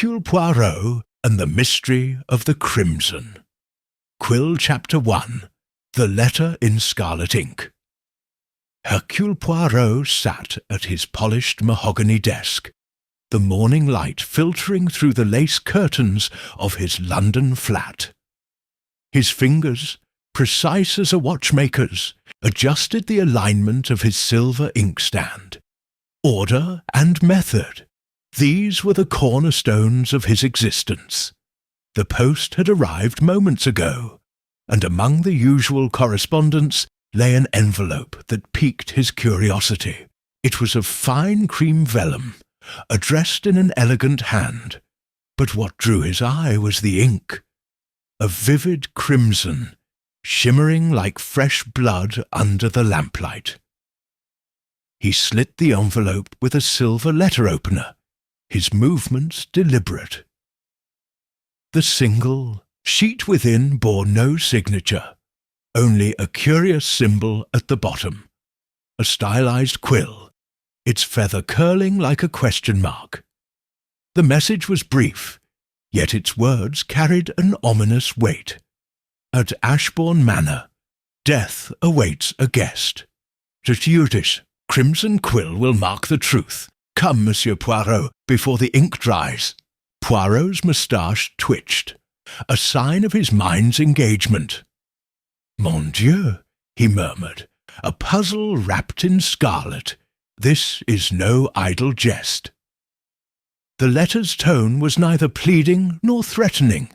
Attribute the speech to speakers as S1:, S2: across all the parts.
S1: Hercule Poirot and the Mystery of the Crimson. Quill Chapter 1. The Letter in Scarlet Ink. Hercule Poirot sat at his polished mahogany desk, the morning light filtering through the lace curtains of his London flat. His fingers, precise as a watchmaker's, adjusted the alignment of his silver inkstand. Order and method, these were the cornerstones of his existence. The post had arrived moments ago, and among the usual correspondence lay an envelope that piqued his curiosity. It was of fine cream vellum, addressed in an elegant hand, but what drew his eye was the ink, a vivid crimson, shimmering like fresh blood under the lamplight. He slit the envelope with a silver letter opener, his movements deliberate. The single sheet within bore no signature, only a curious symbol at the bottom, a stylized quill, its feather curling like a question mark. The message was brief, yet its words carried an ominous weight. At Ashbourne Manor, death awaits a guest. Whodunit, Crimson Quill will mark the truth. Come, Monsieur Poirot, before the ink dries. Poirot's moustache twitched, a sign of his mind's engagement. Mon Dieu, he murmured, a puzzle wrapped in scarlet. This is no idle jest. The letter's tone was neither pleading nor threatening,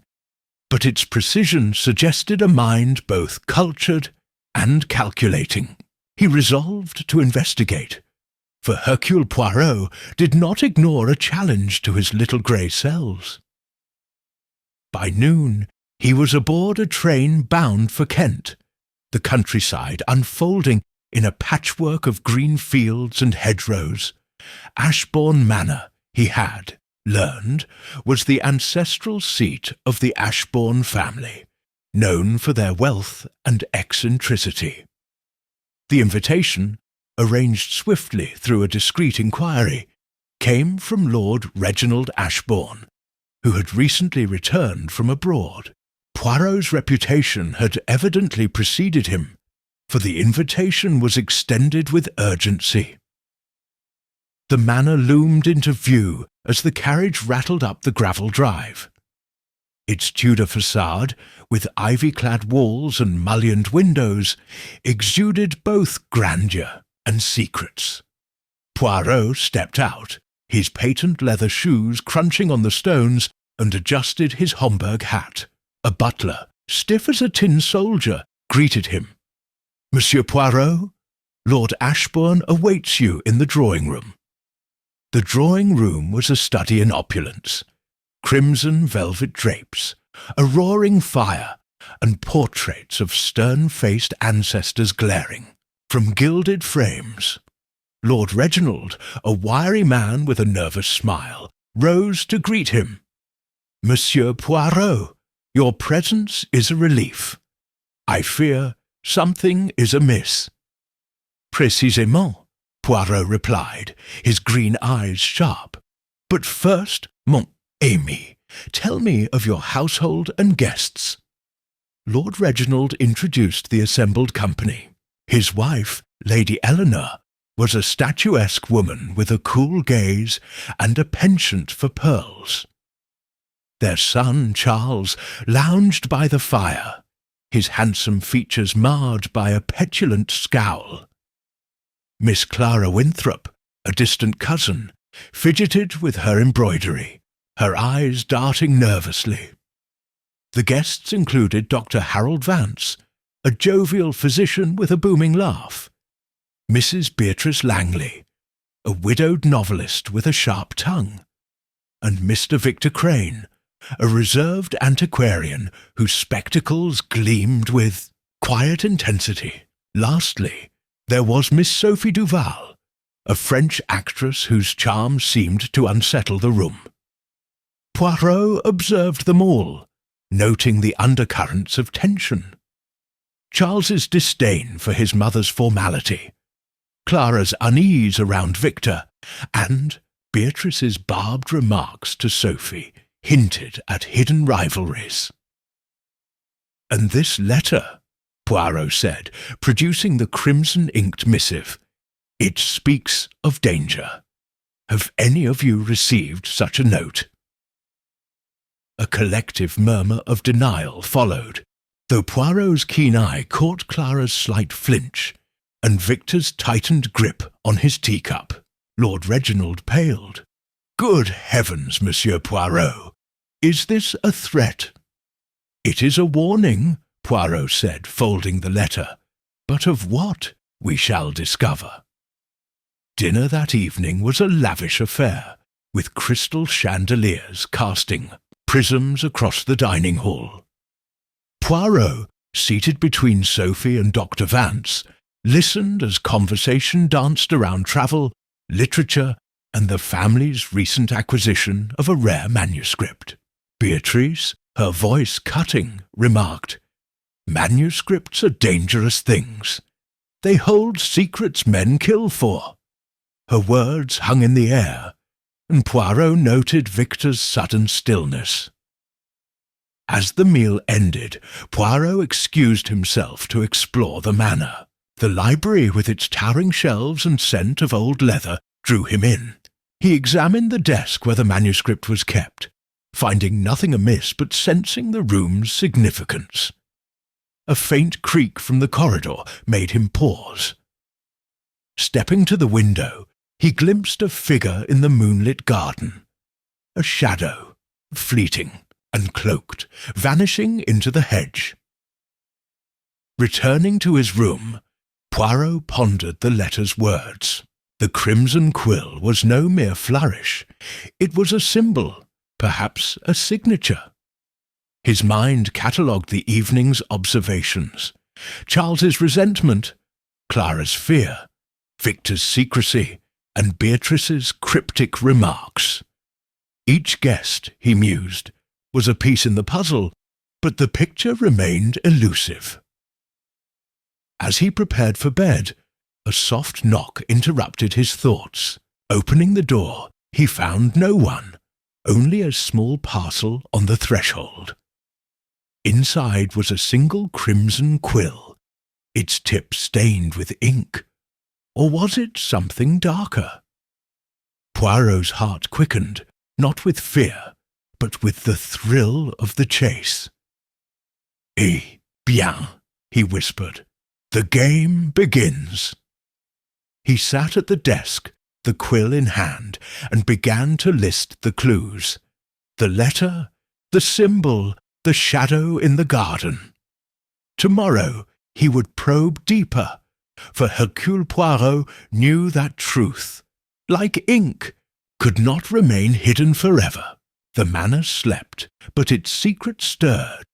S1: but its precision suggested a mind both cultured and calculating. He resolved to investigate, for Hercule Poirot did not ignore a challenge to his little grey cells. By noon, he was aboard a train bound for Kent, the countryside unfolding in a patchwork of green fields and hedgerows. Ashbourne Manor, he had learned, was the ancestral seat of the Ashbourne family, known for their wealth and eccentricity. The invitation, arranged swiftly through a discreet inquiry, came from Lord Reginald Ashbourne, who had recently returned from abroad. Poirot's reputation had evidently preceded him, for the invitation was extended with urgency. The manor loomed into view as the carriage rattled up the gravel drive. Its Tudor facade, with ivy-clad walls and mullioned windows, exuded both grandeur and secrets. Poirot stepped out, his patent leather shoes crunching on the stones, and adjusted his Homburg hat. A butler, stiff as a tin soldier, greeted him. "Monsieur Poirot, Lord Ashbourne awaits you in the drawing-room." The drawing-room was a study in opulence. Crimson velvet drapes, a roaring fire, and portraits of stern-faced ancestors glaring from gilded frames. Lord Reginald, a wiry man with a nervous smile, rose to greet him. "Monsieur Poirot, your presence is a relief. I fear something is amiss." "Précisément," Poirot replied, his green eyes sharp. "But first, mon ami, tell me of your household and guests." Lord Reginald introduced the assembled company. His wife, Lady Eleanor, was a statuesque woman with a cool gaze and a penchant for pearls. Their son, Charles, lounged by the fire, his handsome features marred by a petulant scowl. Miss Clara Winthrop, a distant cousin, fidgeted with her embroidery, her eyes darting nervously. The guests included Dr. Harold Vance, a jovial physician with a booming laugh, Mrs. Beatrice Langley, a widowed novelist with a sharp tongue, and Mr. Victor Crane, a reserved antiquarian whose spectacles gleamed with quiet intensity. Lastly, there was Miss Sophie Duval, a French actress whose charm seemed to unsettle the room. Poirot observed them all, noting the undercurrents of tension. Charles's disdain for his mother's formality, Clara's unease around Victor, and, Beatrice's barbed remarks to Sophie hinted at hidden rivalries. "And this letter," Poirot said, producing the crimson-inked missive, "it speaks of danger. Have any of you received such a note?" A collective murmur of denial followed, though Poirot's keen eye caught Clara's slight flinch and Victor's tightened grip on his teacup. Lord Reginald paled. "Good heavens, Monsieur Poirot! Is this a threat?" "It is a warning," Poirot said, folding the letter. "But of what, we shall discover." Dinner that evening was a lavish affair, with crystal chandeliers casting prisms across the dining hall. Poirot, seated between Sophie and Dr. Vance, listened as conversation danced around travel, literature, and the family's recent acquisition of a rare manuscript. Beatrice, her voice cutting, remarked, "Manuscripts are dangerous things. They hold secrets men kill for." Her words hung in the air, and Poirot noted Victor's sudden stillness. As the meal ended, Poirot excused himself to explore the manor. The library, with its towering shelves and scent of old leather, drew him in. He examined the desk where the manuscript was kept, finding nothing amiss but sensing the room's significance. A faint creak from the corridor made him pause. Stepping to the window, he glimpsed a figure in the moonlit garden, a shadow, fleeting and cloaked, vanishing into the hedge. Returning to his room, Poirot pondered the letter's words. The Crimson Quill was no mere flourish. It was a symbol, perhaps a signature. His mind catalogued the evening's observations. Charles's resentment, Clara's fear, Victor's secrecy, and Beatrice's cryptic remarks. Each guest, he mused, was a piece in the puzzle, but the picture remained elusive. As he prepared for bed, a soft knock interrupted his thoughts. Opening the door, he found no one, only a small parcel on the threshold. Inside was a single crimson quill, its tip stained with ink. Or was it something darker? Poirot's heart quickened, not with fear, but with the thrill of the chase. "Eh bien," he whispered, "the game begins." He sat at the desk, the quill in hand, and began to list the clues. The letter, the symbol, the shadow in the garden. Tomorrow he would probe deeper, for Hercule Poirot knew that truth, like ink, could not remain hidden forever. The manor slept, but its secret stirred,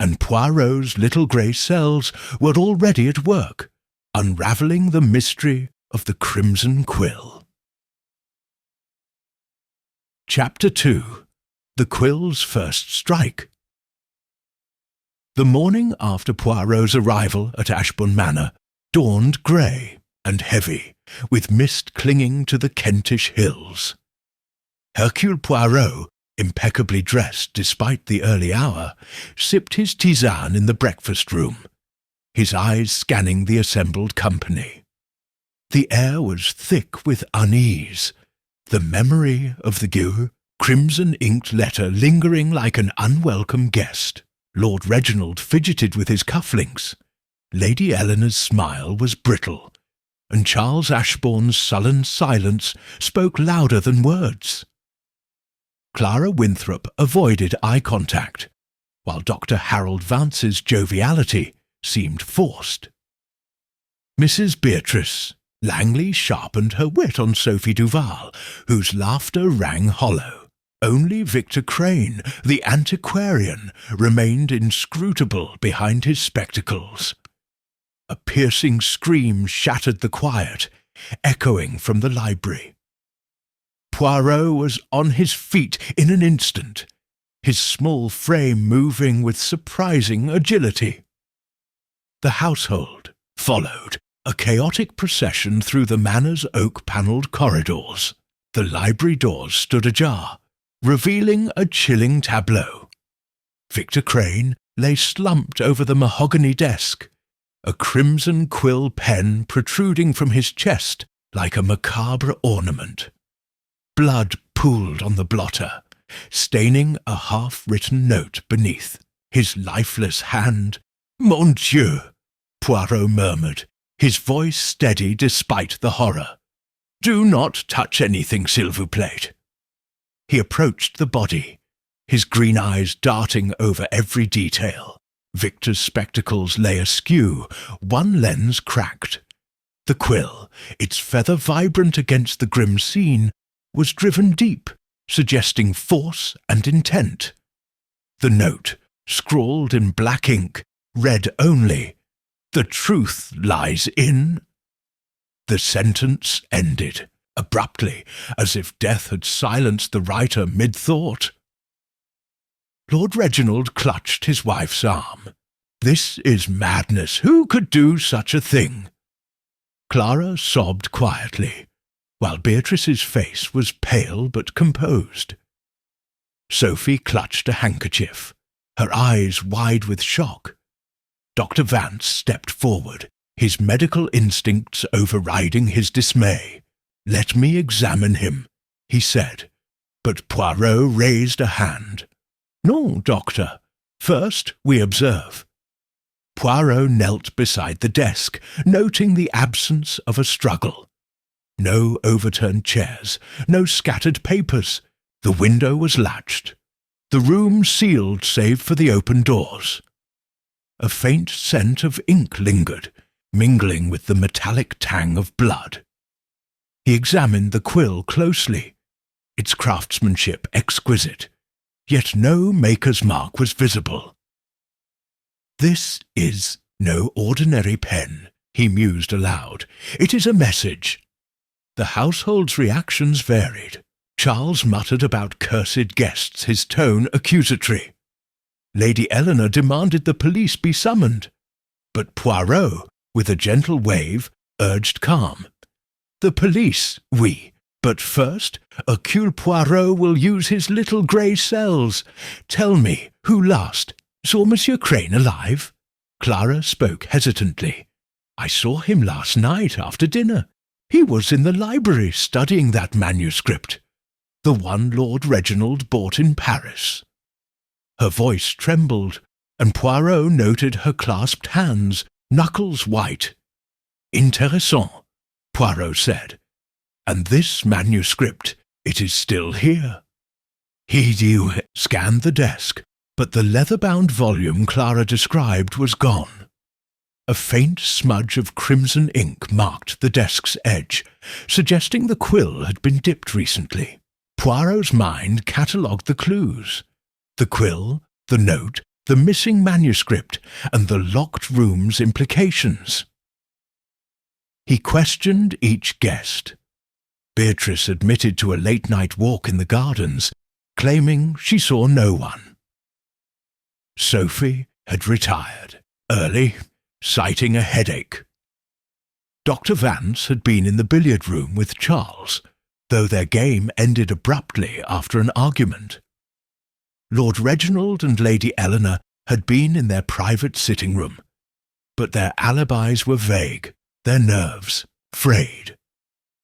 S1: and Poirot's little grey cells were already at work, unravelling the mystery of the Crimson Quill. Chapter 2. The Quill's First Strike. The morning after Poirot's arrival at Ashbourne Manor dawned grey and heavy, with mist clinging to the Kentish hills. Hercule Poirot, impeccably dressed despite the early hour, sipped his tisane in the breakfast-room, his eyes scanning the assembled company. The air was thick with unease, the memory of the crimson-inked letter lingering like an unwelcome guest. Lord Reginald fidgeted with his cufflinks. Lady Eleanor's smile was brittle, and Charles Ashbourne's sullen silence spoke louder than words. Clara Winthrop avoided eye contact, while Dr. Harold Vance's joviality seemed forced. Mrs. Beatrice Langley sharpened her wit on Sophie Duval, whose laughter rang hollow. Only Victor Crane, the antiquarian, remained inscrutable behind his spectacles. A piercing scream shattered the quiet, echoing from the library. Poirot was on his feet in an instant, his small frame moving with surprising agility. The household followed, a chaotic procession through the manor's oak-panelled corridors. The library doors stood ajar, revealing a chilling tableau. Victor Crane lay slumped over the mahogany desk, a Crimson Quill pen protruding from his chest like a macabre ornament. Blood pooled on the blotter, staining a half-written note beneath. His lifeless hand. "Mon Dieu!" Poirot murmured, his voice steady despite the horror. "Do not touch anything, s'il vous plaît." He approached the body, his green eyes darting over every detail. Victor's spectacles lay askew, one lens cracked. The quill, its feather vibrant against the grim scene, was driven deep, suggesting force and intent. The note, scrawled in black ink, read only, "The truth lies in." The sentence ended, abruptly, as if death had silenced the writer mid-thought. Lord Reginald clutched his wife's arm. "This is madness. Who could do such a thing?" Clara sobbed quietly, while Beatrice's face was pale but composed. Sophie clutched a handkerchief, her eyes wide with shock. Dr. Vance stepped forward, his medical instincts overriding his dismay. "Let me examine him," he said, but Poirot raised a hand. "No, doctor. First we observe." Poirot knelt beside the desk, noting the absence of a struggle. No overturned chairs, no scattered papers. The window was latched. The room sealed save for the open doors. A faint scent of ink lingered, mingling with the metallic tang of blood. He examined the quill closely, its craftsmanship exquisite, yet no maker's mark was visible. "This is no ordinary pen," he mused aloud. "It is a message." The household's reactions varied. Charles muttered about cursed guests, his tone accusatory. Lady Eleanor demanded the police be summoned, but Poirot, with a gentle wave, urged calm. "The police, oui, but first, Hercule Poirot will use his little grey cells. Tell me, who last saw Monsieur Crane alive?" Clara spoke hesitantly. "I saw him last night after dinner. He was in the library studying that manuscript, the one Lord Reginald bought in Paris." Her voice trembled, and Poirot noted her clasped hands, knuckles white. "Intéressant," Poirot said. "And this manuscript, it is still here." He scanned the desk, but the leather-bound volume Clara described was gone. A faint smudge of crimson ink marked the desk's edge, suggesting the quill had been dipped recently. Poirot's mind catalogued the clues. The quill, the note, the missing manuscript, and the locked room's implications. He questioned each guest. Beatrice admitted to a late-night walk in the gardens, claiming she saw no one. Sophie had retired early, citing a headache. Dr. Vance had been in the billiard room with Charles, though their game ended abruptly after an argument. Lord Reginald and Lady Eleanor had been in their private sitting room, but their alibis were vague, their nerves frayed.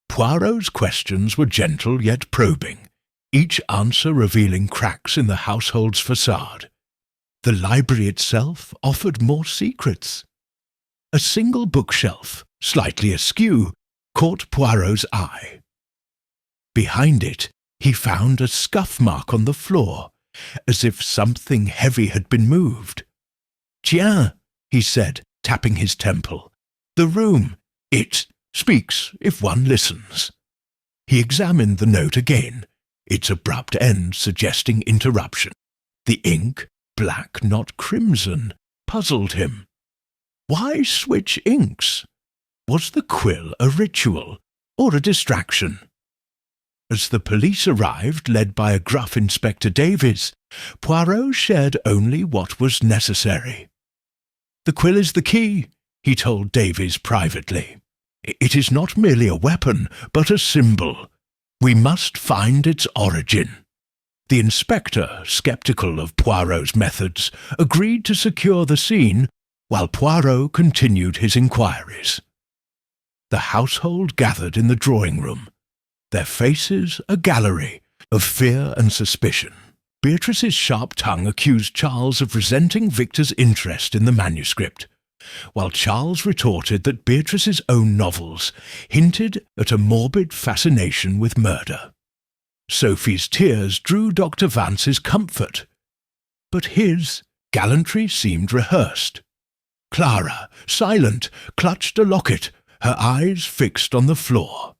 S1: Poirot's questions were gentle yet probing, each answer revealing cracks in the household's facade. The library itself offered more secrets. A single bookshelf, slightly askew, caught Poirot's eye. Behind it, he found a scuff mark on the floor, as if something heavy had been moved. "Tiens," he said, tapping his temple. "The room. It speaks if one listens." He examined the note again, its abrupt end suggesting interruption. The ink, black not crimson, puzzled him. Why switch inks? Was the quill a ritual, or a distraction? As the police arrived, led by a gruff Inspector Davies, Poirot shared only what was necessary. "The quill is the key," he told Davies privately. "It is not merely a weapon, but a symbol. We must find its origin. The inspector, sceptical of Poirot's methods, agreed to secure the scene, while Poirot continued his inquiries. The household gathered in the drawing-room, their faces a gallery of fear and suspicion. Beatrice's sharp tongue accused Charles of resenting Victor's interest in the manuscript, while Charles retorted that Beatrice's own novels hinted at a morbid fascination with murder. Sophie's tears drew Dr. Vance's comfort, but his gallantry seemed rehearsed. Clara, silent, clutched a locket, her eyes fixed on the floor.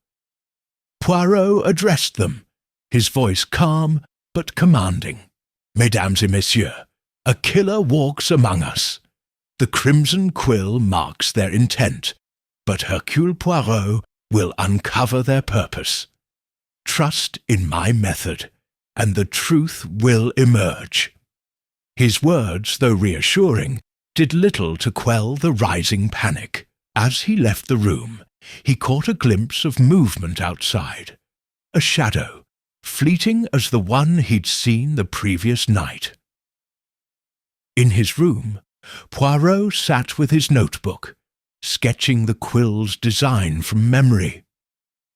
S1: Poirot addressed them, his voice calm but commanding. "Mesdames et messieurs, a killer walks among us. The Crimson Quill marks their intent, but Hercule Poirot will uncover their purpose. Trust in my method, and the truth will emerge." His words, though reassuring, did little to quell the rising panic. As he left the room, he caught a glimpse of movement outside, a shadow, fleeting as the one he'd seen the previous night. In his room, Poirot sat with his notebook, sketching the Quill's design from memory.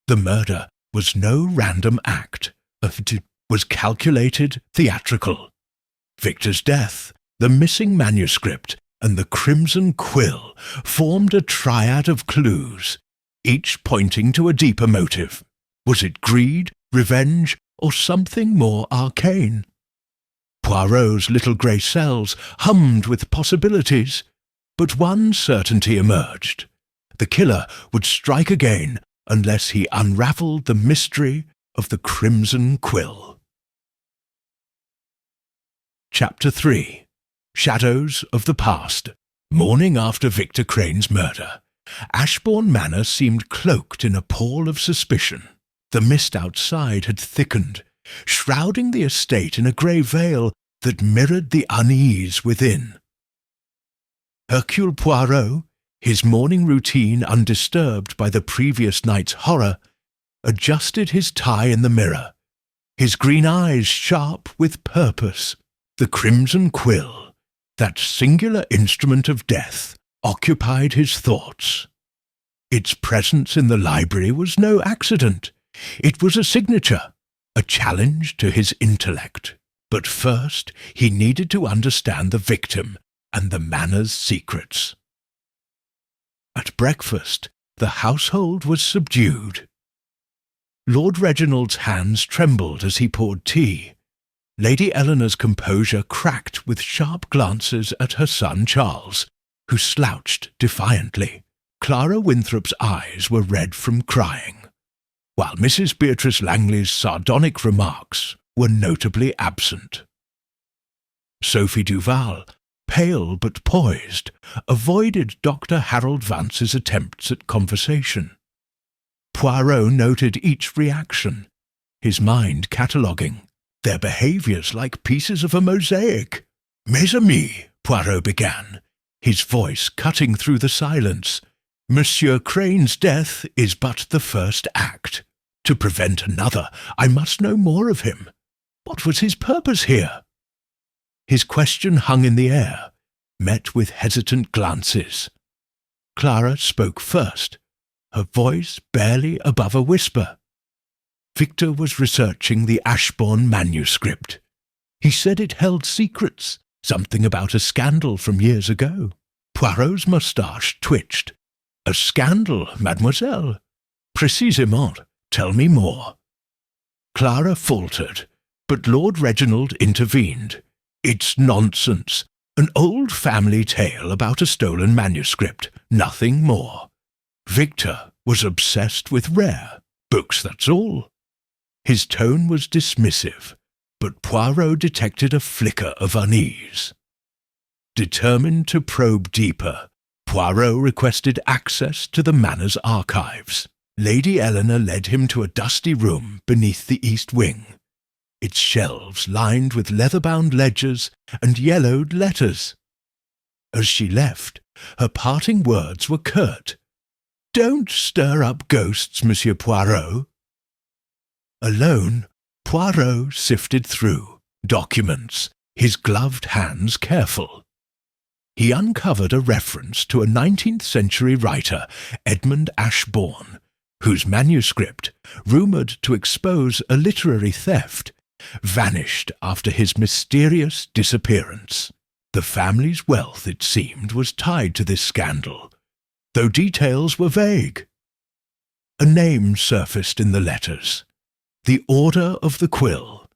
S1: The murder was no random act, it was calculated, theatrical. Victor's death, the missing manuscript, and the Crimson Quill formed a triad of clues, each pointing to a deeper motive. Was it greed, revenge, or something more arcane? Poirot's little grey cells hummed with possibilities, but one certainty emerged. The killer would strike again unless he unravelled the mystery of the Crimson Quill. Chapter 3. Shadows of the Past. Morning after Victor Crane's murder, Ashbourne Manor seemed cloaked in a pall of suspicion. The mist outside had thickened, shrouding the estate in a grey veil that mirrored the unease within. Hercule Poirot, his morning routine undisturbed by the previous night's horror, adjusted his tie in the mirror, his green eyes sharp with purpose. The Crimson Quill, that singular instrument of death, occupied his thoughts. Its presence in the library was no accident. It was a signature, a challenge to his intellect. But first he needed to understand the victim and the manor's secrets. At breakfast, the household was subdued. Lord Reginald's hands trembled as he poured tea. Lady Eleanor's composure cracked with sharp glances at her son Charles, who slouched defiantly. Clara Winthrop's eyes were red from crying, while Mrs. Beatrice Langley's sardonic remarks were notably absent. Sophie Duval, pale but poised, avoided Dr. Harold Vance's attempts at conversation. Poirot noted each reaction, his mind cataloguing their behaviours like pieces of a mosaic. "Mes amis," Poirot began, his voice cutting through the silence, "Monsieur Crane's death is but the first act. To prevent another, I must know more of him. What was his purpose here?" His question hung in the air, met with hesitant glances. Clara spoke first, her voice barely above a whisper. Victor was researching the Ashbourne manuscript. He said it held secrets, something about a scandal from years ago. Poirot's moustache twitched. "A scandal, mademoiselle? Précisément. Tell me more." Clara faltered, but Lord Reginald intervened. "It's nonsense. An old family tale about a stolen manuscript, nothing more. Victor was obsessed with rare books, that's all." His tone was dismissive, but Poirot detected a flicker of unease. Determined to probe deeper, Poirot requested access to the manor's archives. Lady Eleanor led him to a dusty room beneath the east wing, its shelves lined with leather-bound ledgers and yellowed letters. As she left, her parting words were curt. "Don't stir up ghosts, Monsieur Poirot." Alone, Poirot sifted through documents, his gloved hands careful. He uncovered a reference to a 19th-century writer, Edmund Ashbourne, whose manuscript, rumoured to expose a literary theft, vanished after his mysterious disappearance. The family's wealth, it seemed, was tied to this scandal, though details were vague. A name surfaced in the letters: the Order of the Quill,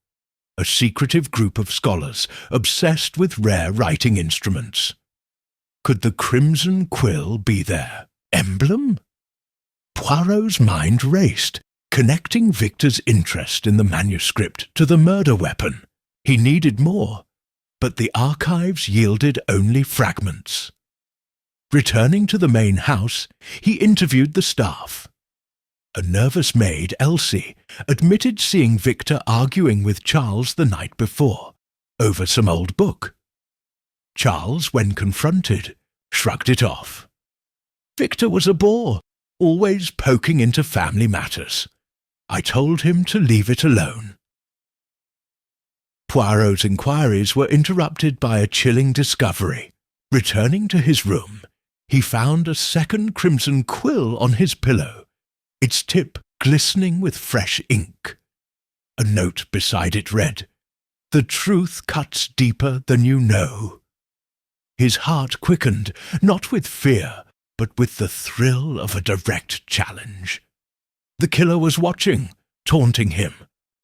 S1: a secretive group of scholars obsessed with rare writing instruments. Could the Crimson Quill be their emblem? Poirot's mind raced, connecting Victor's interest in the manuscript to the murder weapon. He needed more, but the archives yielded only fragments. Returning to the main house, he interviewed the staff. A nervous maid, Elsie, admitted seeing Victor arguing with Charles the night before, over some old book. Charles, when confronted, shrugged it off. Victor was a bore, always poking into family matters. I told him to leave it alone. Poirot's inquiries were interrupted by a chilling discovery. Returning to his room, he found a second Crimson Quill on his pillow, its tip glistening with fresh ink. A note beside it read, "The truth cuts deeper than you know." His heart quickened, not with fear, but with the thrill of a direct challenge. The killer was watching, taunting him.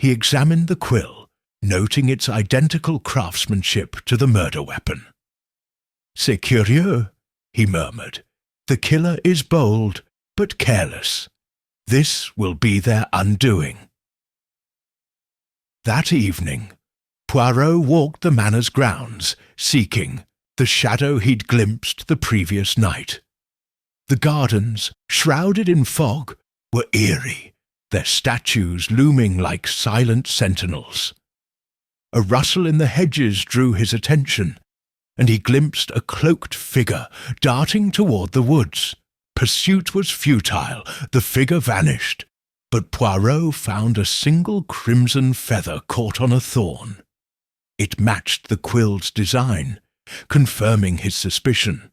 S1: He examined the quill, noting its identical craftsmanship to the murder weapon. "C'est curieux," he murmured. "The killer is bold, but careless. This will be their undoing." That evening, Poirot walked the manor's grounds, seeking the shadow he'd glimpsed the previous night. The gardens, shrouded in fog, were eerie, their statues looming like silent sentinels. A rustle in the hedges drew his attention, and he glimpsed a cloaked figure darting toward the woods. Pursuit was futile, the figure vanished, but Poirot found a single crimson feather caught on a thorn. It matched the quill's design, confirming his suspicion.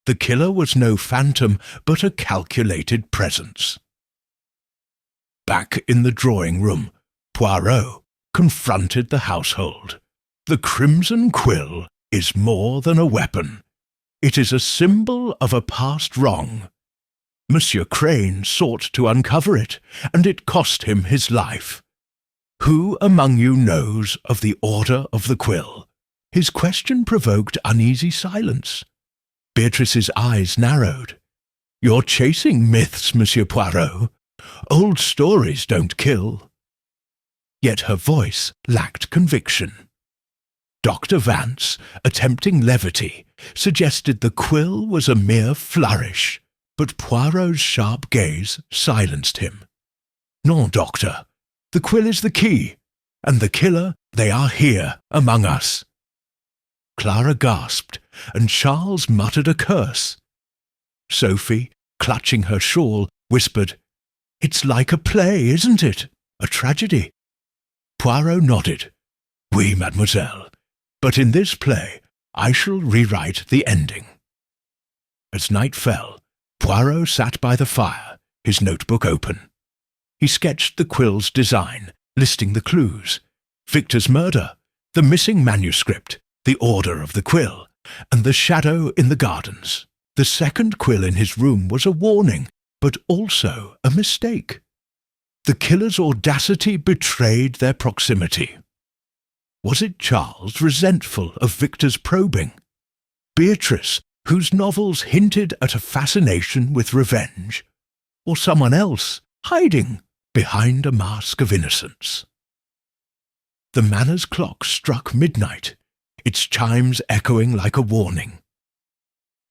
S1: The killer was no phantom, but a calculated presence. Back in the drawing room, Poirot confronted the household. The Crimson Quill is more than a weapon. It is a symbol of a past wrong. Monsieur Crane sought to uncover it, and it cost him his life. Who among you knows of the Order of the Quill? His question provoked uneasy silence. Beatrice's eyes narrowed. "You're chasing myths, Monsieur Poirot. Old stories don't kill." Yet her voice lacked conviction. Dr. Vance, attempting levity, suggested the quill was a mere flourish, but Poirot's sharp gaze silenced him. "Non, Doctor. The quill is the key, and the killer, they are here among us." Clara gasped, and Charles muttered a curse. Sophie, clutching her shawl, whispered, "It's like a play, isn't it? A tragedy." Poirot nodded. "Oui, mademoiselle, but in this play I shall rewrite the ending." As night fell, Poirot sat by the fire, his notebook open. He sketched the quill's design, listing the clues: Victor's murder, the missing manuscript, the Order of the Quill, and the shadow in the gardens. The second quill in his room was a warning, but also a mistake. The killer's audacity betrayed their proximity. Was it Charles, resentful of Victor's probing? Beatrice, whose novels hinted at a fascination with revenge? Or someone else, hiding behind a mask of innocence? The manor's clock struck midnight, its chimes echoing like a warning.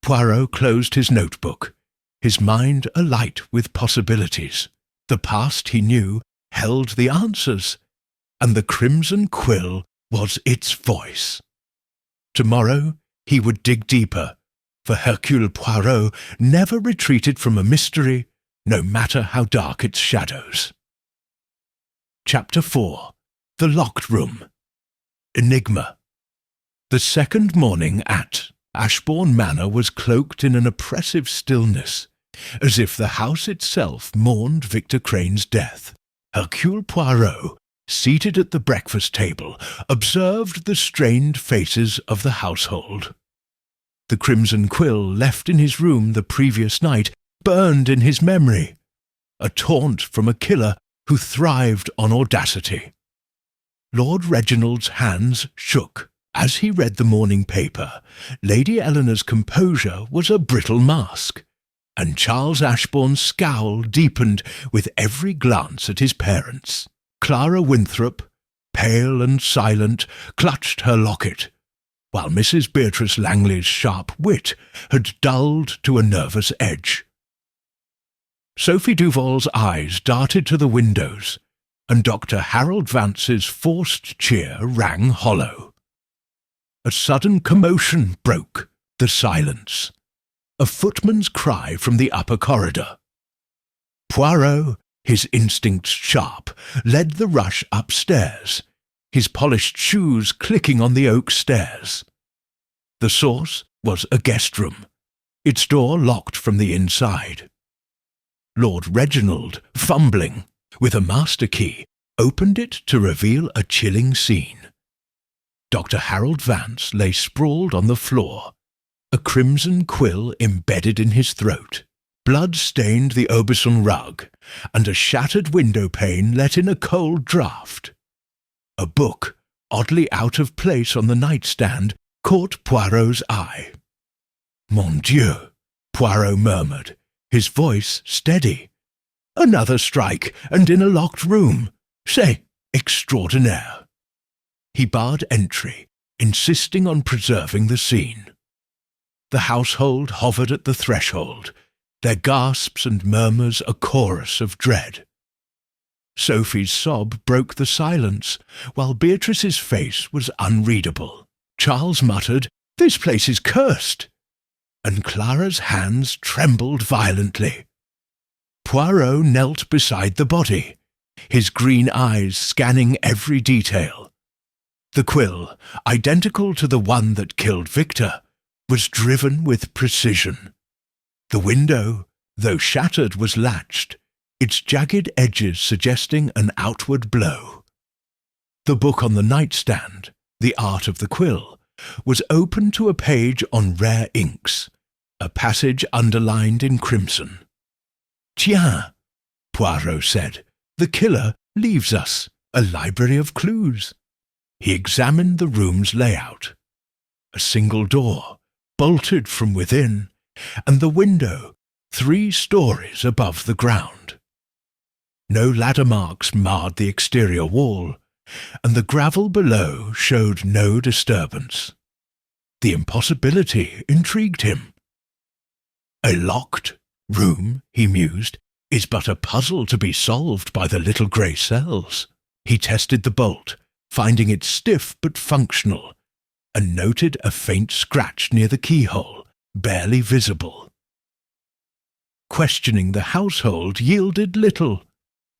S1: Poirot closed his notebook, his mind alight with possibilities. The past, he knew, held the answers, and the Crimson Quill was its voice. Tomorrow he would dig deeper, for Hercule Poirot never retreated from a mystery, no matter how dark its shadows. Chapter 4. The Locked Room. Enigma. The second morning at Ashbourne Manor was cloaked in an oppressive stillness, as if the house itself mourned Victor Crane's death. Hercule Poirot, seated at the breakfast table, observed the strained faces of the household. The Crimson Quill left in his room the previous night burned in his memory, a taunt from a killer who thrived on audacity. Lord Reginald's hands shook. As he read the morning paper, Lady Eleanor's composure was a brittle mask, and Charles Ashbourne's scowl deepened with every glance at his parents. Clara Winthrop, pale and silent, clutched her locket, while Mrs. Beatrice Langley's sharp wit had dulled to a nervous edge. Sophie Duval's eyes darted to the windows, and Dr. Harold Vance's forced cheer rang hollow. A sudden commotion broke the silence. A footman's cry from the upper corridor. Poirot, his instincts sharp, led the rush upstairs, his polished shoes clicking on the oak stairs. The source was a guest room, its door locked from the inside. Lord Reginald, fumbling with a master key, opened it to reveal a chilling scene. Dr. Harold Vance lay sprawled on the floor, a crimson quill embedded in his throat. Blood stained the Aubusson rug, and a shattered window pane let in a cold draught. A book, oddly out of place on the nightstand, caught Poirot's eye. "Mon Dieu," Poirot murmured, his voice steady. "Another strike, and in a locked room. C'est extraordinaire." He barred entry, insisting on preserving the scene. The household hovered at the threshold, their gasps and murmurs a chorus of dread. Sophie's sob broke the silence, while Beatrice's face was unreadable. Charles muttered, "This place is cursed," and Clara's hands trembled violently. Poirot knelt beside the body, his green eyes scanning every detail. The quill, identical to the one that killed Victor, was driven with precision. The window, though shattered, was latched, its jagged edges suggesting an outward blow. The book on the nightstand, The Art of the Quill, was open to a page on rare inks, a passage underlined in crimson. "Tiens," Poirot said, "the killer leaves us a library of clues." He examined the room's layout. A single door, bolted from within, and the window 3 stories above the ground. No ladder marks marred the exterior wall, and the gravel below showed no disturbance. The impossibility intrigued him. A locked room, he mused, is but a puzzle to be solved by the little grey cells. He tested the bolt, finding it stiff but functional, and noted a faint scratch near the keyhole, barely visible. Questioning the household yielded little.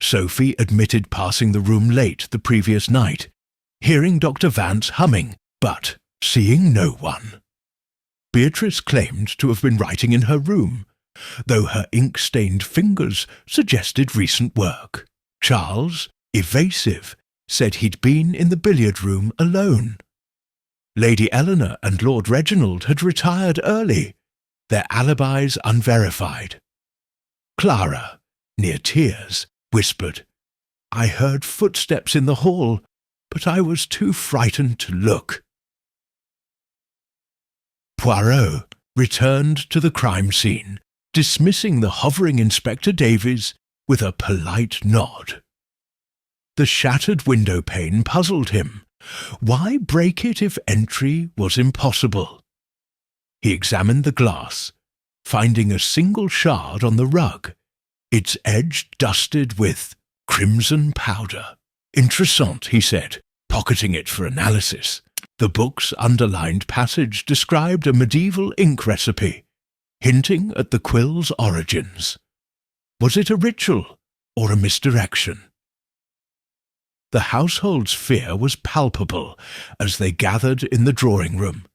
S1: Sophie admitted passing the room late the previous night, hearing Dr. Vance humming, but seeing no one. Beatrice claimed to have been writing in her room, though her ink-stained fingers suggested recent work. Charles, evasive, said he'd been in the billiard room alone. Lady Eleanor and Lord Reginald had retired early, their alibis unverified. Clara, near tears, whispered, "I heard footsteps in the hall, but I was too frightened to look." Poirot returned to the crime scene, dismissing the hovering Inspector Davies with a polite nod. The shattered window pane puzzled him. Why break it if entry was impossible? He examined the glass, finding a single shard on the rug, its edge dusted with crimson powder. "Interessant," he said, pocketing it for analysis. The book's underlined passage described a medieval ink recipe, hinting at the quill's origins. Was it a ritual or a misdirection? The household's fear was palpable as they gathered in the drawing-room.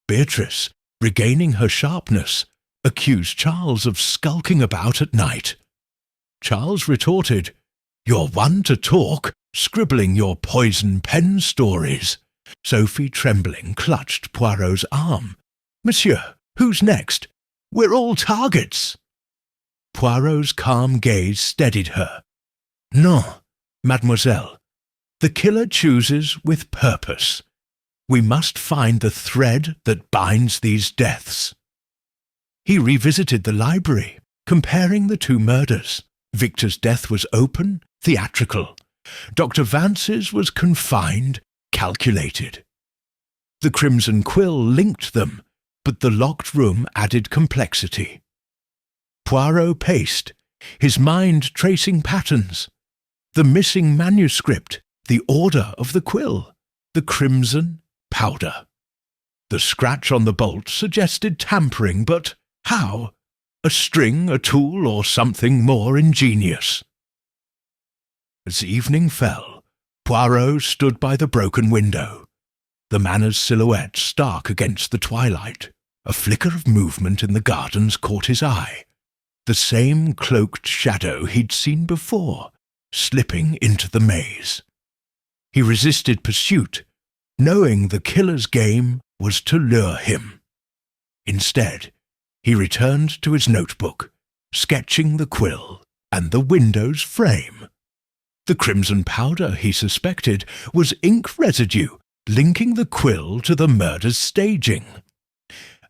S1: Beatrice, regaining her sharpness, accused Charles of skulking about at night. Charles retorted, "You're one to talk, scribbling your poison pen stories." Sophie, trembling, clutched Poirot's arm. "Monsieur, who's next? We're all targets." Poirot's calm gaze steadied her. "Non, mademoiselle. The killer chooses with purpose. We must find the thread that binds these deaths." He revisited the library, comparing the two murders. Victor's death was open, theatrical. Dr. Vance's was confined, calculated. The Crimson Quill linked them, but the locked room added complexity. Poirot paced, his mind tracing patterns. The missing manuscript, the order of the quill, the crimson powder. The scratch on the bolt suggested tampering, but how? A string, a tool, or something more ingenious? As evening fell, Poirot stood by the broken window, the manor's silhouette stark against the twilight. A flicker of movement in the gardens caught his eye. The same cloaked shadow he'd seen before, slipping into the maze. He resisted pursuit, knowing the killer's game was to lure him. Instead, he returned to his notebook, sketching the quill and the window's frame. The crimson powder, he suspected, was ink residue linking the quill to the murder's staging.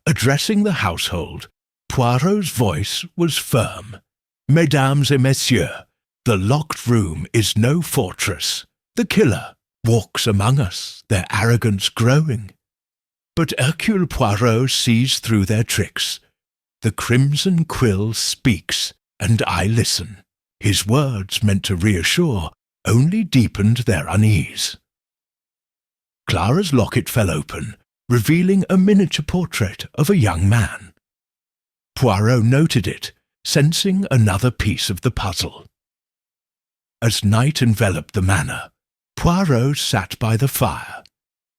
S1: Addressing the household, Poirot's voice was firm. "Mesdames et messieurs, the locked room is no fortress. The killer walks among us, their arrogance growing. But Hercule Poirot sees through their tricks. The Crimson Quill speaks, and I listen." His words, meant to reassure, only deepened their unease. Clara's locket fell open, revealing a miniature portrait of a young man. Poirot noted it, sensing another piece of the puzzle. As night enveloped the manor, Poirot sat by the fire,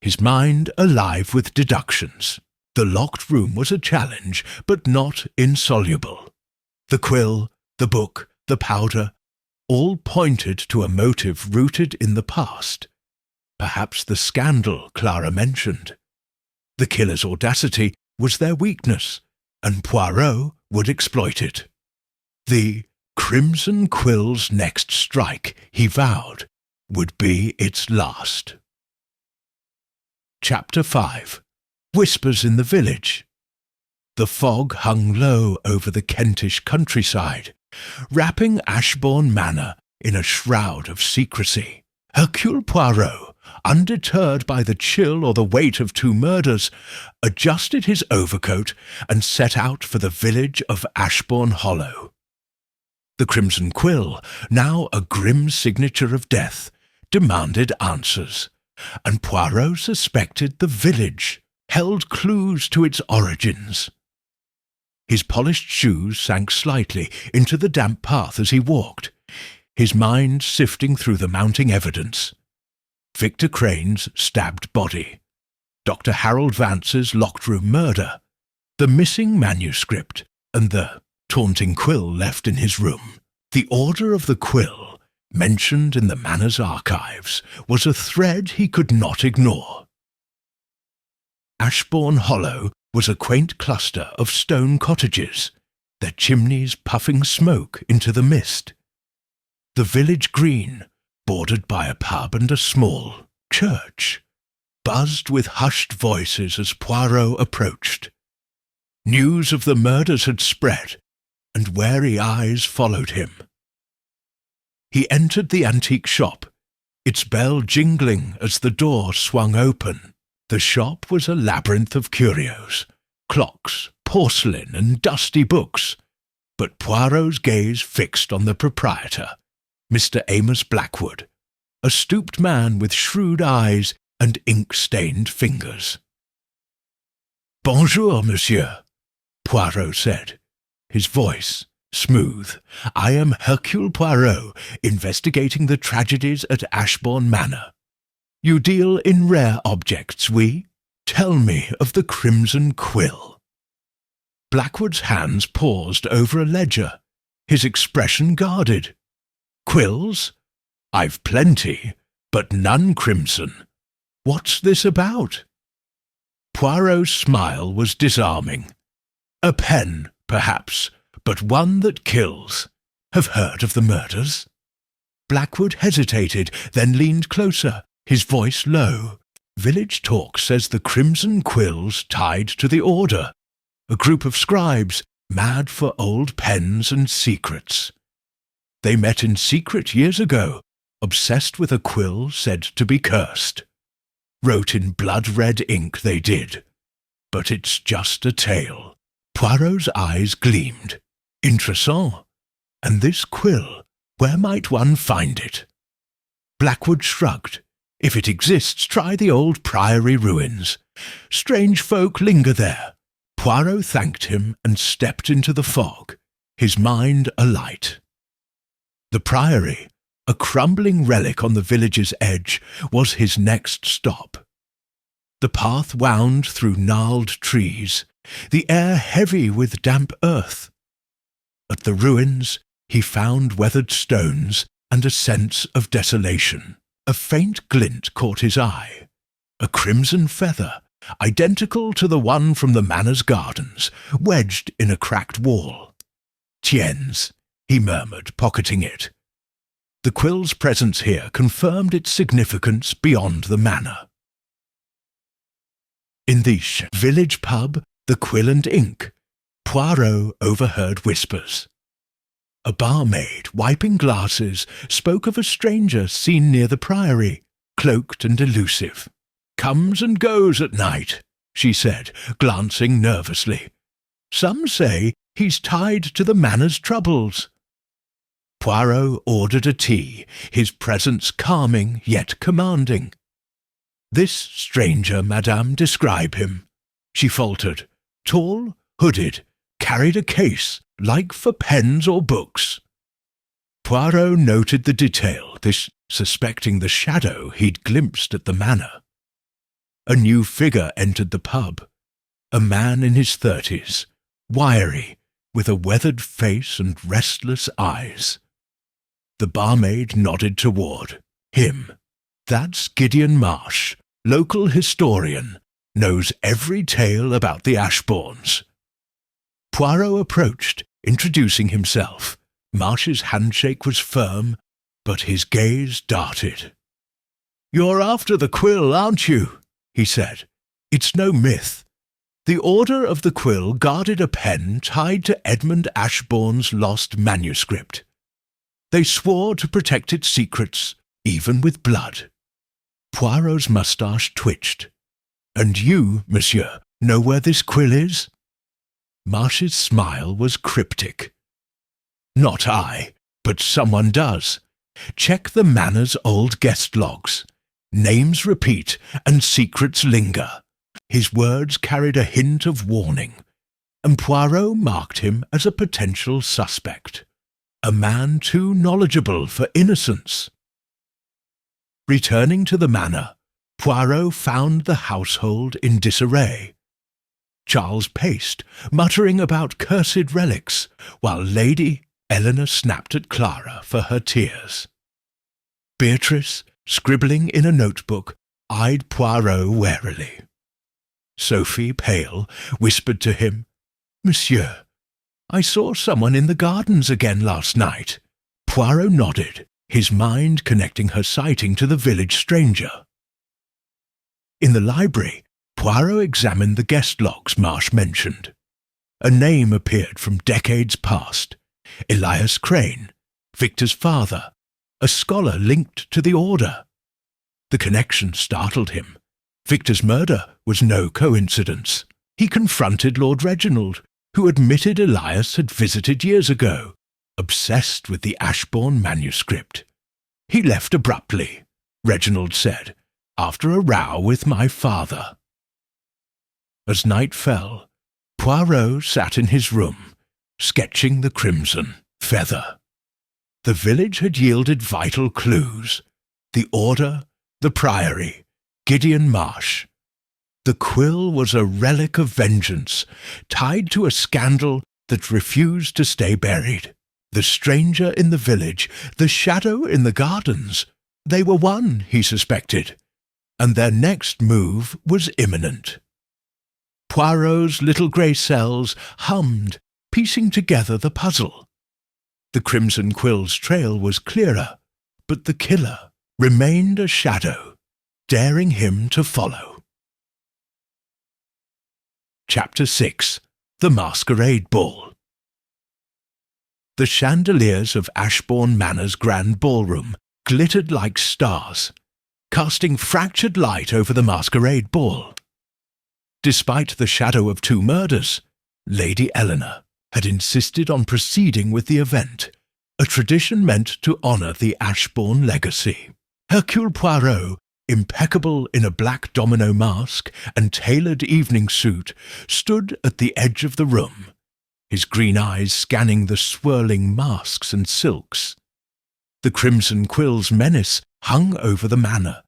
S1: his mind alive with deductions. The locked room was a challenge, but not insoluble. The quill, the book, the powder, all pointed to a motive rooted in the past. Perhaps the scandal Clara mentioned. The killer's audacity was their weakness, and Poirot would exploit it. The Crimson Quill's next strike, he vowed, would be its last. Chapter 5. Whispers in the Village. The fog hung low over the Kentish countryside, wrapping Ashbourne Manor in a shroud of secrecy. Hercule Poirot, undeterred by the chill or the weight of two murders, adjusted his overcoat and set out for the village of Ashbourne Hollow. The Crimson Quill, now a grim signature of death, demanded answers, and Poirot suspected the village held clues to its origins. His polished shoes sank slightly into the damp path as he walked, his mind sifting through the mounting evidence. Victor Crane's stabbed body, Dr. Harold Vance's locked-room murder, the missing manuscript, and the taunting quill left in his room. The order of the quill, mentioned in the manor's archives, was a thread he could not ignore. Ashbourne Hollow was a quaint cluster of stone cottages, their chimneys puffing smoke into the mist. The village green, bordered by a pub and a small church, buzzed with hushed voices as Poirot approached. News of the murders had spread, and wary eyes followed him. He entered the antique shop, its bell jingling as the door swung open. The shop was a labyrinth of curios, clocks, porcelain, and dusty books, but Poirot's gaze fixed on the proprietor, Mr. Amos Blackwood, a stooped man with shrewd eyes and ink-stained fingers. "Bonjour, monsieur," Poirot said, his voice, Smooth. I am Hercule Poirot, investigating the tragedies at Ashbourne Manor. You deal in rare objects, we? Tell me of the Crimson Quill. Blackwood's hands paused over a ledger, his expression guarded. Quills? I've plenty, but none crimson. What's this about? Poirot's smile was disarming. A pen, perhaps, but one that kills. Have heard of the murders? Blackwood hesitated, then leaned closer, his voice low. Village talk says the Crimson Quill's tied to the Order, a group of scribes mad for old pens and secrets. They met in secret years ago, obsessed with a quill said to be cursed. Wrote in blood-red ink they did. But it's just a tale. Poirot's eyes gleamed. Interessant. And this quill, where might one find it? Blackwood shrugged. If it exists, try the old priory ruins. Strange folk linger there. Poirot thanked him and stepped into the fog, his mind alight. The priory, a crumbling relic on the village's edge, was his next stop. The path wound through gnarled trees, the air heavy with damp earth. At the ruins he found weathered stones and a sense of desolation. A faint glint caught his eye. A crimson feather, identical to the one from the manor's gardens, wedged in a cracked wall. Tiens, he murmured, pocketing it. The quill's presence here confirmed its significance beyond the manor. In the village pub, the Quill and Ink, Poirot overheard whispers. A barmaid, wiping glasses, spoke of a stranger seen near the priory, cloaked and elusive. Comes and goes at night, she said, glancing nervously. Some say he's tied to the manor's troubles. Poirot ordered a tea, his presence calming yet commanding. This stranger, madame, describe him. She faltered. Tall, hooded, carried a case, like for pens or books. Poirot noted the detail, this suspecting the shadow he'd glimpsed at the manor. A new figure entered the pub, a man in his 30s, wiry, with a weathered face and restless eyes. The barmaid nodded toward him. That's Gideon Marsh, local historian, knows every tale about the Ashbournes. Poirot approached, introducing himself. Marsh's handshake was firm, but his gaze darted. "You're after the quill, aren't you?" he said. "It's no myth. The Order of the Quill guarded a pen tied to Edmund Ashbourne's lost manuscript. They swore to protect its secrets, even with blood." Poirot's moustache twitched. "And you, monsieur, know where this quill is?" Marsh's smile was cryptic. "Not I, but someone does. Check the manor's old guest logs. Names repeat and secrets linger." His words carried a hint of warning, and Poirot marked him as a potential suspect, a man too knowledgeable for innocence. Returning to the manor, Poirot found the household in disarray. Charles paced, muttering about cursed relics, while Lady Eleanor snapped at Clara for her tears. Beatrice, scribbling in a notebook, eyed Poirot warily. Sophie, pale, whispered to him, "Monsieur, I saw someone in the gardens again last night." Poirot nodded, his mind connecting her sighting to the village stranger. In the library, Poirot examined the guest logs Marsh mentioned. A name appeared from decades past. Elias Crane, Victor's father, a scholar linked to the Order. The connection startled him. Victor's murder was no coincidence. He confronted Lord Reginald, who admitted Elias had visited years ago, obsessed with the Ashbourne manuscript. "He left abruptly," Reginald said, "after a row with my father." As night fell, Poirot sat in his room, sketching the crimson feather. The village had yielded vital clues. The Order, the Priory, Gideon Marsh. The quill was a relic of vengeance, tied to a scandal that refused to stay buried. The stranger in the village, the shadow in the gardens, they were one, he suspected, and their next move was imminent. Poirot's little grey cells hummed, piecing together the puzzle. The Crimson Quill's trail was clearer, but the killer remained a shadow, daring him to follow. Chapter 6. The Masquerade Ball. The chandeliers of Ashbourne Manor's grand ballroom glittered like stars, casting fractured light over the masquerade ball. Despite the shadow of 2 murders, Lady Eleanor had insisted on proceeding with the event, a tradition meant to honour the Ashbourne legacy. Hercule Poirot, impeccable in a black domino mask and tailored evening suit, stood at the edge of the room, his green eyes scanning the swirling masks and silks. The Crimson Quill's menace hung over the manor,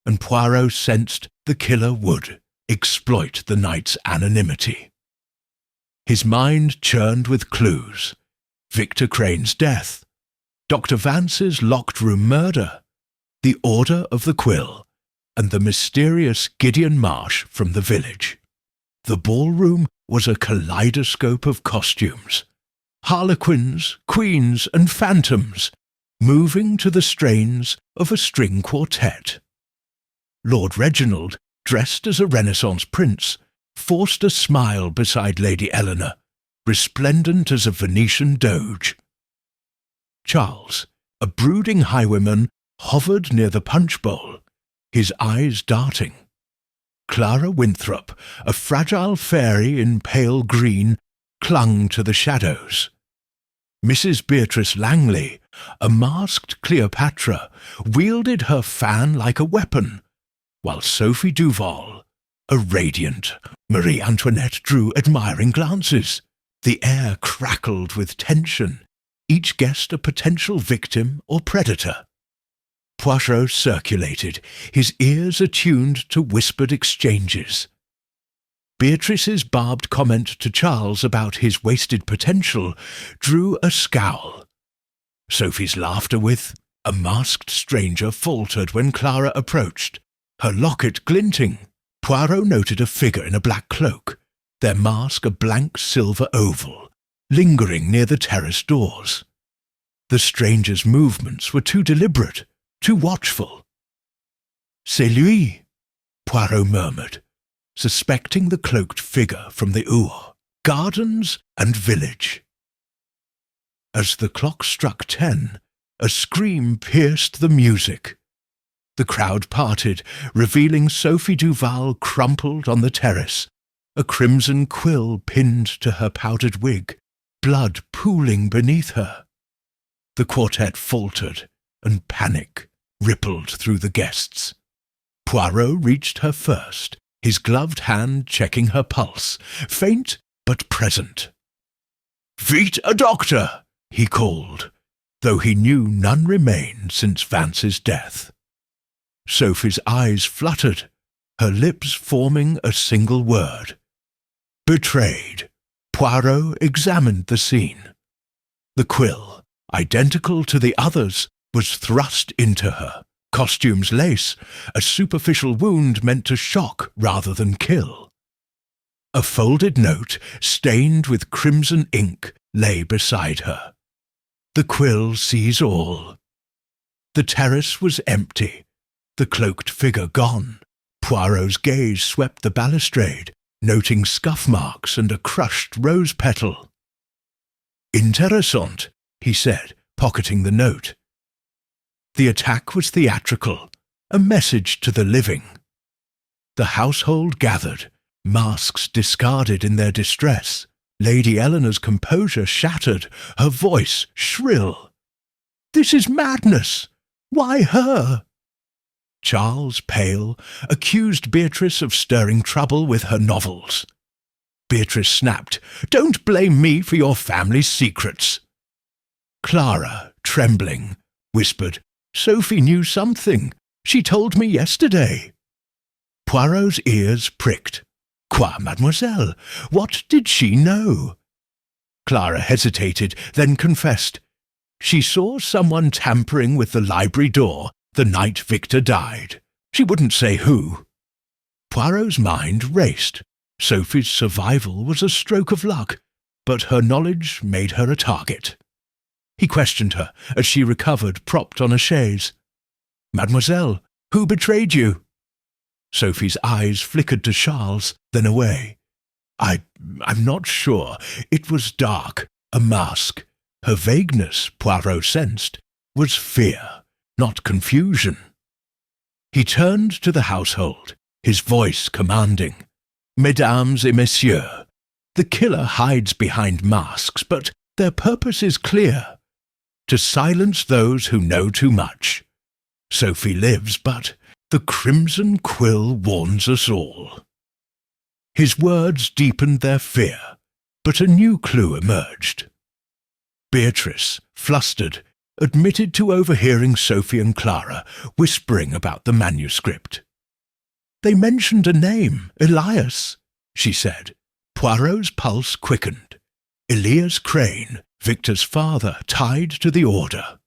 S1: and Poirot sensed the killer would exploit the night's anonymity. His mind churned with clues. Victor Crane's death, Dr. Vance's locked-room murder, the Order of the Quill, and the mysterious Gideon Marsh from the village. The ballroom was a kaleidoscope of costumes, harlequins, queens, and phantoms, moving to the strains of a string quartet. Lord Reginald, dressed as a Renaissance prince, forced a smile beside Lady Eleanor, resplendent as a Venetian doge. Charles, a brooding highwayman, hovered near the punch bowl, his eyes darting. Clara Winthrop, a fragile fairy in pale green, clung to the shadows. Mrs. Beatrice Langley, a masked Cleopatra, wielded her fan like a weapon, while Sophie Duval, a radiant Marie Antoinette, drew admiring glances. The air crackled with tension, each guessed a potential victim or predator. Poirot circulated, his ears attuned to whispered exchanges. Beatrice's barbed comment to Charles about his wasted potential drew a scowl. Sophie's laughter with a masked stranger faltered when Clara approached, her locket glinting. Poirot noted a figure in a black cloak, their mask a blank silver oval, lingering near the terrace doors. The stranger's movements were too deliberate, too watchful. "C'est lui," Poirot murmured, suspecting the cloaked figure from the Our, gardens and village. As the clock struck 10, a scream pierced the music. The crowd parted, revealing Sophie Duval crumpled on the terrace, a crimson quill pinned to her powdered wig, blood pooling beneath her. The quartet faltered, and panic rippled through the guests. Poirot reached her first, his gloved hand checking her pulse, faint but present. "Vite a doctor!" he called, though he knew none remained since Vance's death. Sophie's eyes fluttered, her lips forming a single word. Betrayed, Poirot examined the scene. The quill, identical to the others, was thrust into her, costumes lace, a superficial wound meant to shock rather than kill. A folded note, stained with crimson ink, lay beside her. The quill sees all. The terrace was empty, the cloaked figure gone. Poirot's gaze swept the balustrade, noting scuff marks and a crushed rose petal. "Interessant," he said, pocketing the note. The attack was theatrical, a message to the living. The household gathered, masks discarded in their distress. Lady Eleanor's composure shattered, her voice shrill. "This is madness! Why her?" Charles, pale, accused Beatrice of stirring trouble with her novels. Beatrice snapped. "Don't blame me for your family's secrets." Clara, trembling, whispered, "Sophie knew something. She told me yesterday." Poirot's ears pricked. Quoi, mademoiselle? What did she know? Clara hesitated, then confessed. She saw someone tampering with the library door the night Victor died. She wouldn't say who. Poirot's mind raced. Sophie's survival was a stroke of luck, but her knowledge made her a target. He questioned her as she recovered propped on a chaise. "Mademoiselle, who betrayed you?" Sophie's eyes flickered to Charles, then away. I'm not sure. It was dark, a mask. Her vagueness, Poirot sensed, was fear, not confusion. He turned to the household, his voice commanding. "Mesdames et messieurs, the killer hides behind masks, but their purpose is clear. To silence those who know too much. Sophie lives, but the Crimson Quill warns us all." His words deepened their fear, but a new clue emerged. Beatrice, flustered, admitted to overhearing Sophie and Clara whispering about the manuscript. "They mentioned a name, Elias," she said. Poirot's pulse quickened. Elias Crane, Victor's father, tied to the order.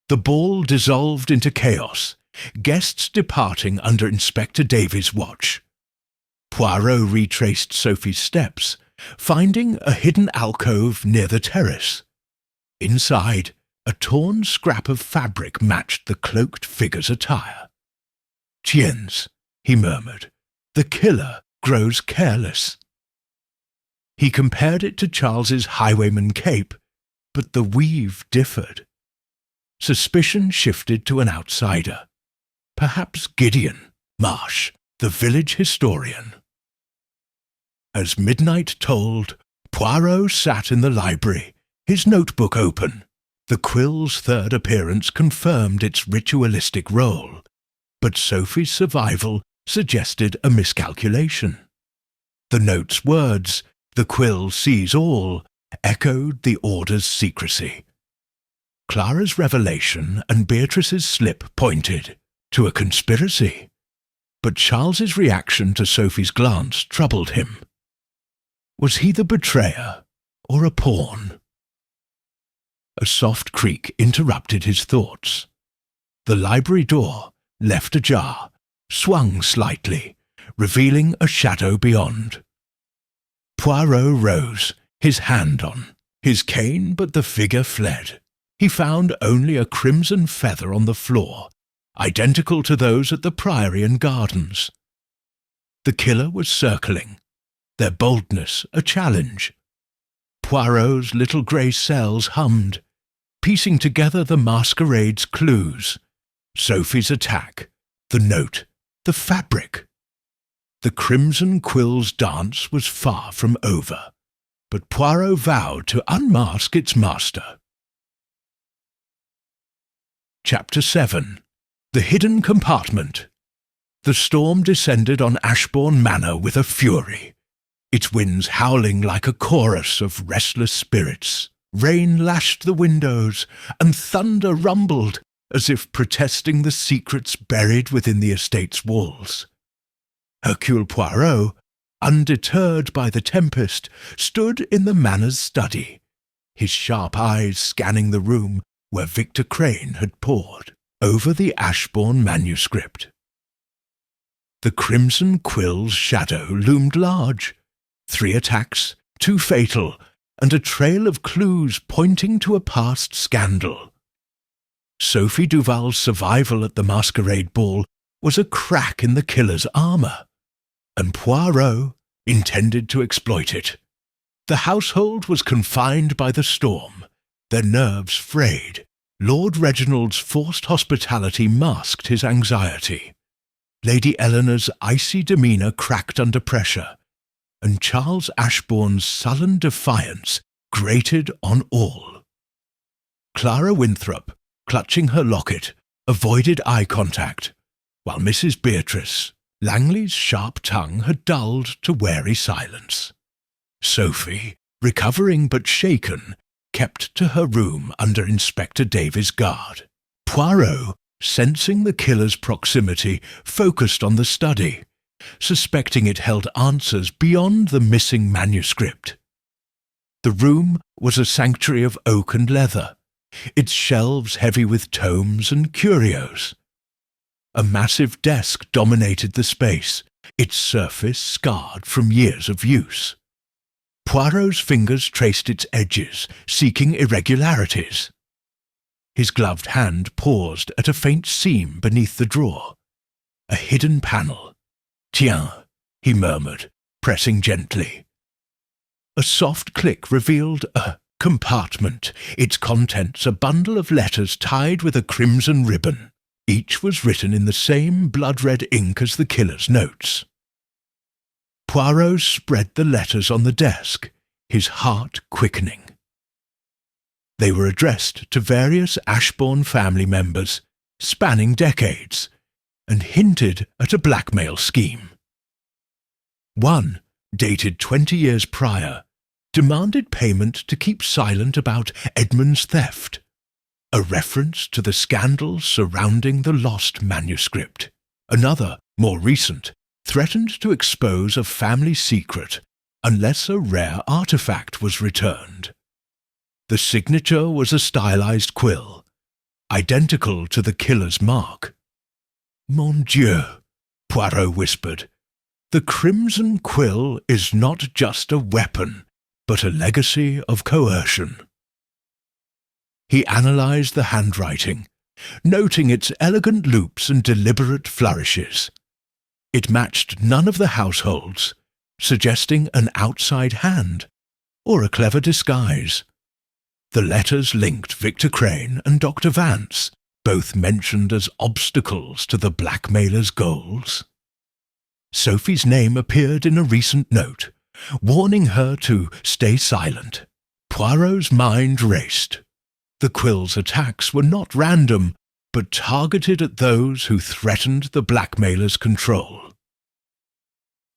S1: The ball dissolved into chaos, guests departing under Inspector Davies' watch. Poirot retraced Sophie's steps, finding a hidden alcove near the terrace. Inside, a torn scrap of fabric matched the cloaked figure's attire. "Tiens," he murmured, "the killer grows careless." He compared it to Charles's highwayman cape, but the weave differed. Suspicion shifted to an outsider. Perhaps Gideon Marsh, the village historian. As midnight tolled, Poirot sat in the library, his notebook open. The Quill's third appearance confirmed its ritualistic role, but Sophie's survival suggested a miscalculation. The note's words, "The Quill sees all," echoed the order's secrecy. Clara's revelation and Beatrice's slip pointed to a conspiracy, but Charles's reaction to Sophie's glance troubled him. Was he the betrayer or a pawn? A soft creak interrupted his thoughts. The library door, left ajar, swung slightly, revealing a shadow beyond. Poirot rose, his hand on his cane, but the figure fled. He found only a crimson feather on the floor, identical to those at the Priory and Gardens. The killer was circling, their boldness a challenge. Poirot's little grey cells hummed, piecing together the masquerade's clues. Sophie's attack, the note, the fabric. The Crimson Quill's dance was far from over, but Poirot vowed to unmask its master. Chapter 7. The Hidden Compartment. The storm descended on Ashbourne Manor with a fury, its winds howling like a chorus of restless spirits. Rain lashed the windows, and thunder rumbled, as if protesting the secrets buried within the estate's walls. Hercule Poirot, undeterred by the tempest, stood in the manor's study, his sharp eyes scanning the room where Victor Crane had pored over the Ashbourne manuscript. The Crimson Quill's shadow loomed large. 3 attacks, 2 fatal, and a trail of clues pointing to a past scandal. Sophie Duval's survival at the masquerade ball was a crack in the killer's armour, and Poirot intended to exploit it. The household was confined by the storm, their nerves frayed. Lord Reginald's forced hospitality masked his anxiety. Lady Eleanor's icy demeanour cracked under pressure, and Charles Ashbourne's sullen defiance grated on all. Clara Winthrop, clutching her locket, avoided eye contact, while Mrs. Beatrice, Langley's sharp tongue had dulled to wary silence. Sophie, recovering but shaken, kept to her room under Inspector Davy's guard. Poirot, sensing the killer's proximity, focused on the study, suspecting it held answers beyond the missing manuscript. The room was a sanctuary of oak and leather, its shelves heavy with tomes and curios. A massive desk dominated the space, its surface scarred from years of use. Poirot's fingers traced its edges, seeking irregularities. His gloved hand paused at a faint seam beneath the drawer. A hidden panel. "Tiens," he murmured, pressing gently. A soft click revealed a compartment, its contents a bundle of letters tied with a crimson ribbon. Each was written in the same blood-red ink as the killer's notes. Poirot spread the letters on the desk, his heart quickening. They were addressed to various Ashbourne family members, spanning decades, and hinted at a blackmail scheme. One, dated 20 years prior, demanded payment to keep silent about Edmund's theft, a reference to the scandals surrounding the lost manuscript. Another, more recent, threatened to expose a family secret unless a rare artifact was returned. The signature was a stylized quill, identical to the killer's mark. "Mon Dieu," Poirot whispered, "the Crimson Quill is not just a weapon, but a legacy of coercion." He analyzed the handwriting, noting its elegant loops and deliberate flourishes. It matched none of the households, suggesting an outside hand, or a clever disguise. The letters linked Victor Crane and Dr. Vance, both mentioned as obstacles to the blackmailer's goals. Sophie's name appeared in a recent note, warning her to stay silent. Poirot's mind raced. The quill's attacks were not random, but targeted at those who threatened the blackmailer's control.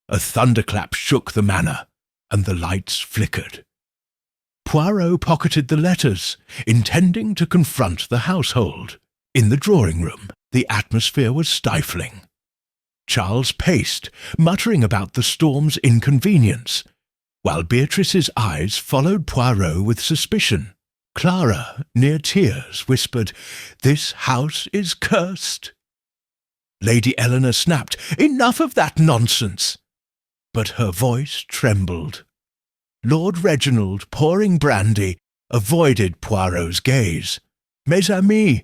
S1: A thunderclap shook the manor, and the lights flickered. Poirot pocketed the letters, intending to confront the household. In the drawing room, the atmosphere was stifling. Charles paced, muttering about the storm's inconvenience, while Beatrice's eyes followed Poirot with suspicion. Clara, near tears, whispered, "This house is cursed." Lady Eleanor snapped, "Enough of that nonsense!" But her voice trembled. Lord Reginald, pouring brandy, avoided Poirot's gaze. "Mes amis,"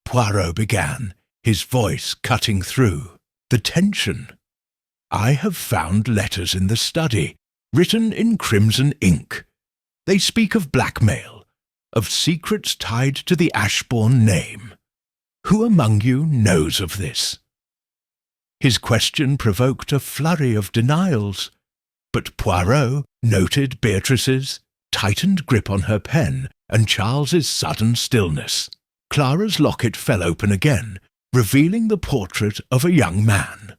S1: Poirot began, his voice cutting through the tension. "I have found letters in the study, written in crimson ink. They speak of blackmail, of secrets tied to the Ashbourne name. Who among you knows of this?" His question provoked a flurry of denials, but Poirot noted Beatrice's tightened grip on her pen and Charles's sudden stillness. Clara's locket fell open again, revealing the portrait of a young man.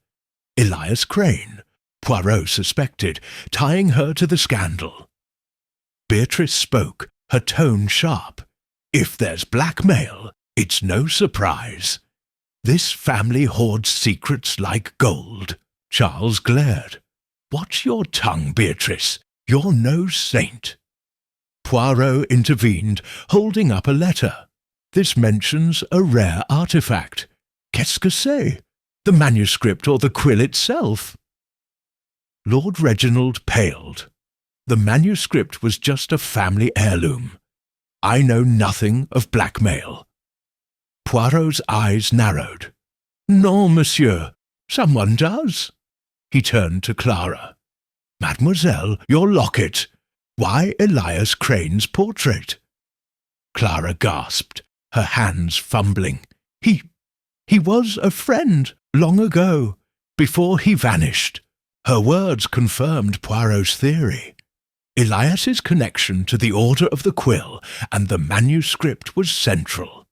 S1: Elias Crane, Poirot suspected, tying her to the scandal. Beatrice spoke, her tone sharp. "If there's blackmail, it's no surprise. This family hoards secrets like gold." Charles glared. "Watch your tongue, Beatrice. You're no saint." Poirot intervened, holding up a letter. "This mentions a rare artifact. Qu'est-ce que c'est? The manuscript or the quill itself?" Lord Reginald paled. "The manuscript was just a family heirloom. I know nothing of blackmail." Poirot's eyes narrowed. "Non, monsieur. Someone does." He turned to Clara. "Mademoiselle, your locket. Why Elias Crane's portrait?" Clara gasped, her hands fumbling. He was a friend long ago, before he vanished." Her words confirmed Poirot's theory. Elias's connection to the Order of the Quill and the manuscript was central.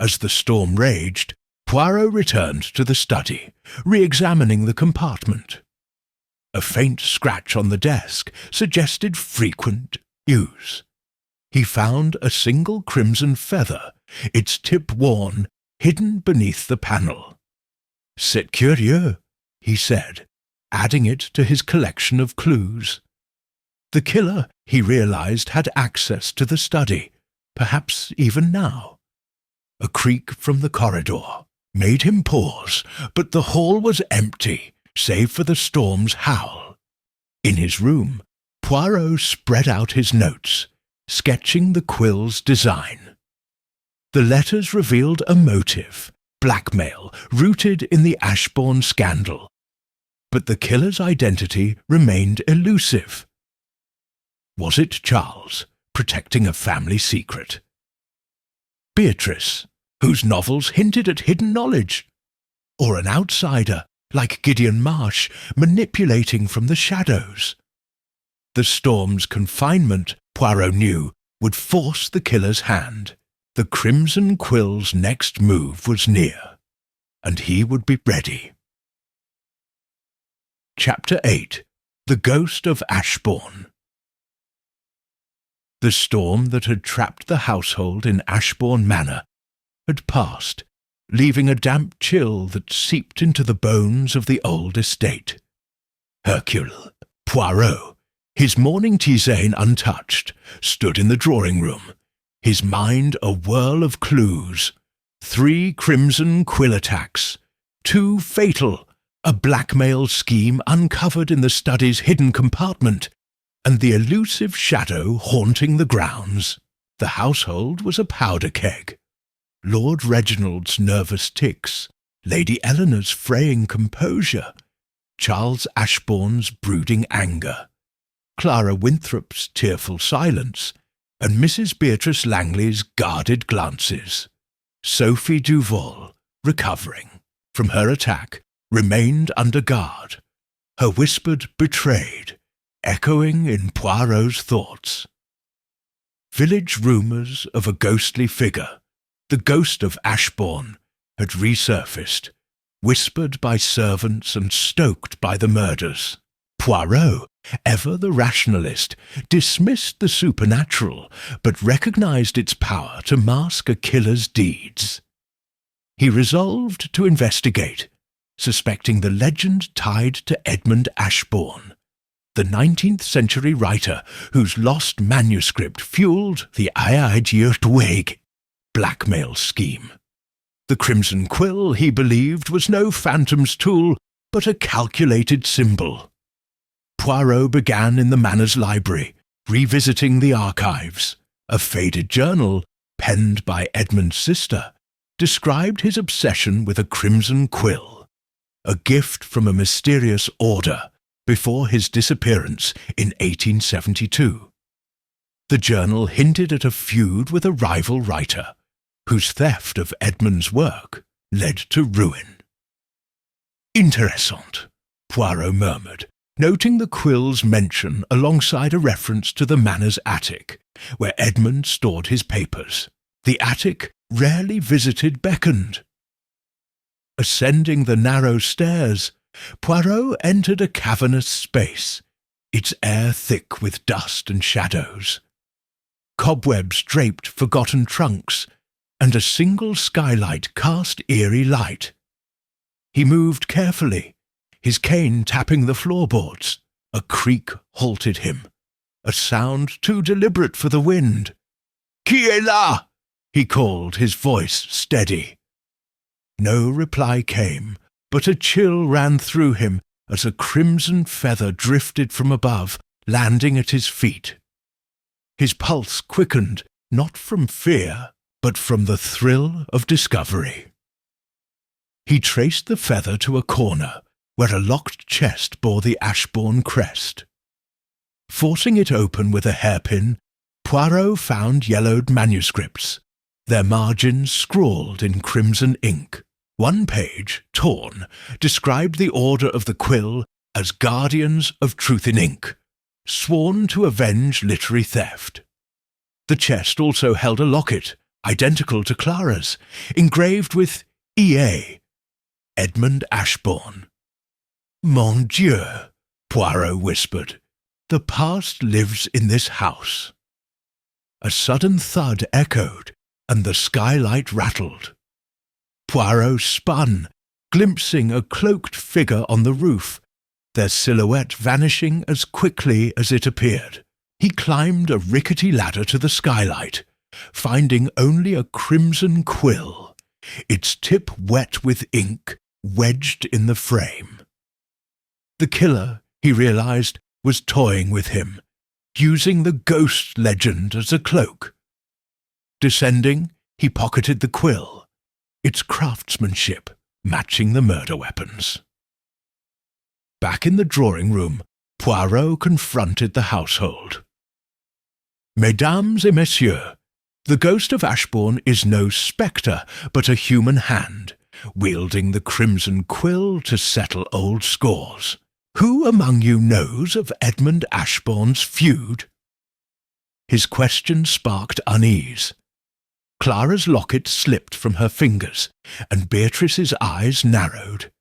S1: As the storm raged, Poirot returned to the study, re-examining the compartment. A faint scratch on the desk suggested frequent use. He found a single crimson feather, its tip worn, hidden beneath the panel. "C'est curieux," he said, adding it to his collection of clues. The killer, he realized, had access to the study, perhaps even now. A creak from the corridor made him pause, but the hall was empty, save for the storm's howl. In his room, Poirot spread out his notes, sketching the quill's design. The letters revealed a motive, blackmail, rooted in the Ashbourne scandal. But the killer's identity remained elusive. Was it Charles, protecting a family secret? Beatrice, whose novels hinted at hidden knowledge? Or an outsider, like Gideon Marsh, manipulating from the shadows? The storm's confinement, Poirot knew, would force the killer's hand. The Crimson Quill's next move was near, and he would be ready. Chapter 8. The Ghost of Ashbourne. The storm that had trapped the household in Ashbourne Manor had passed, leaving a damp chill that seeped into the bones of the old estate. Hercule Poirot, his morning tisane untouched, stood in the drawing-room, his mind a whirl of clues. 3 Crimson Quill attacks, 2 fatal, a blackmail scheme uncovered in the study's hidden compartment, and the elusive shadow haunting the grounds. The household was a powder keg. Lord Reginald's nervous tics, Lady Eleanor's fraying composure, Charles Ashbourne's brooding anger, Clara Winthrop's tearful silence, and Mrs. Beatrice Langley's guarded glances. Sophie Duval, recovering from her attack, remained under guard, her whispered betrayed, echoing in Poirot's thoughts. Village rumours of a ghostly figure, the ghost of Ashbourne, had resurfaced, whispered by servants and stoked by the murders. Poirot, ever the rationalist, dismissed the supernatural, but recognized its power to mask a killer's deeds. He resolved to investigate, suspecting the legend tied to Edmund Ashbourne, the 19th-century writer whose lost manuscript fueled the Agatha blackmail scheme. The Crimson Quill, he believed, was no phantom's tool, but a calculated symbol. Poirot began in the Manor's library, revisiting the archives. A faded journal, penned by Edmund's sister, described his obsession with a Crimson Quill, a gift from a mysterious order before his disappearance in 1872. The journal hinted at a feud with a rival writer, whose theft of Edmund's work led to ruin. "Intéressant," Poirot murmured, noting the quill's mention alongside a reference to the Manor's attic, where Edmund stored his papers. The attic, rarely visited, beckoned. Ascending the narrow stairs, Poirot entered a cavernous space, its air thick with dust and shadows. Cobwebs draped forgotten trunks, and a single skylight cast eerie light. He moved carefully, his cane tapping the floorboards. A creak halted him, a sound too deliberate for the wind. "Qui est là?" he called, his voice steady. No reply came, but a chill ran through him as a crimson feather drifted from above, landing at his feet. His pulse quickened, not from fear, but from the thrill of discovery. He traced the feather to a corner, where a locked chest bore the Ashbourne crest. Forcing it open with a hairpin, Poirot found yellowed manuscripts, their margins scrawled in crimson ink. One page, torn, described the Order of the Quill as Guardians of Truth in Ink, sworn to avenge literary theft. The chest also held a locket, identical to Clara's, engraved with E.A., Edmund Ashbourne. "Mon Dieu," Poirot whispered. "The past lives in this house." A sudden thud echoed, and the skylight rattled. Poirot spun, glimpsing a cloaked figure on the roof, their silhouette vanishing as quickly as it appeared. He climbed a rickety ladder to the skylight, finding only a crimson quill, its tip wet with ink, wedged in the frame. The killer, he realized, was toying with him, using the ghost legend as a cloak. Descending, he pocketed the quill, its craftsmanship matching the murder weapons. Back in the drawing-room, Poirot confronted the household. "Mesdames et messieurs, the ghost of Ashbourne is no spectre, but a human hand, wielding the crimson quill to settle old scores. Who among you knows of Edmund Ashbourne's feud?" His question sparked unease. Clara's locket slipped from her fingers, and Beatrice's eyes narrowed.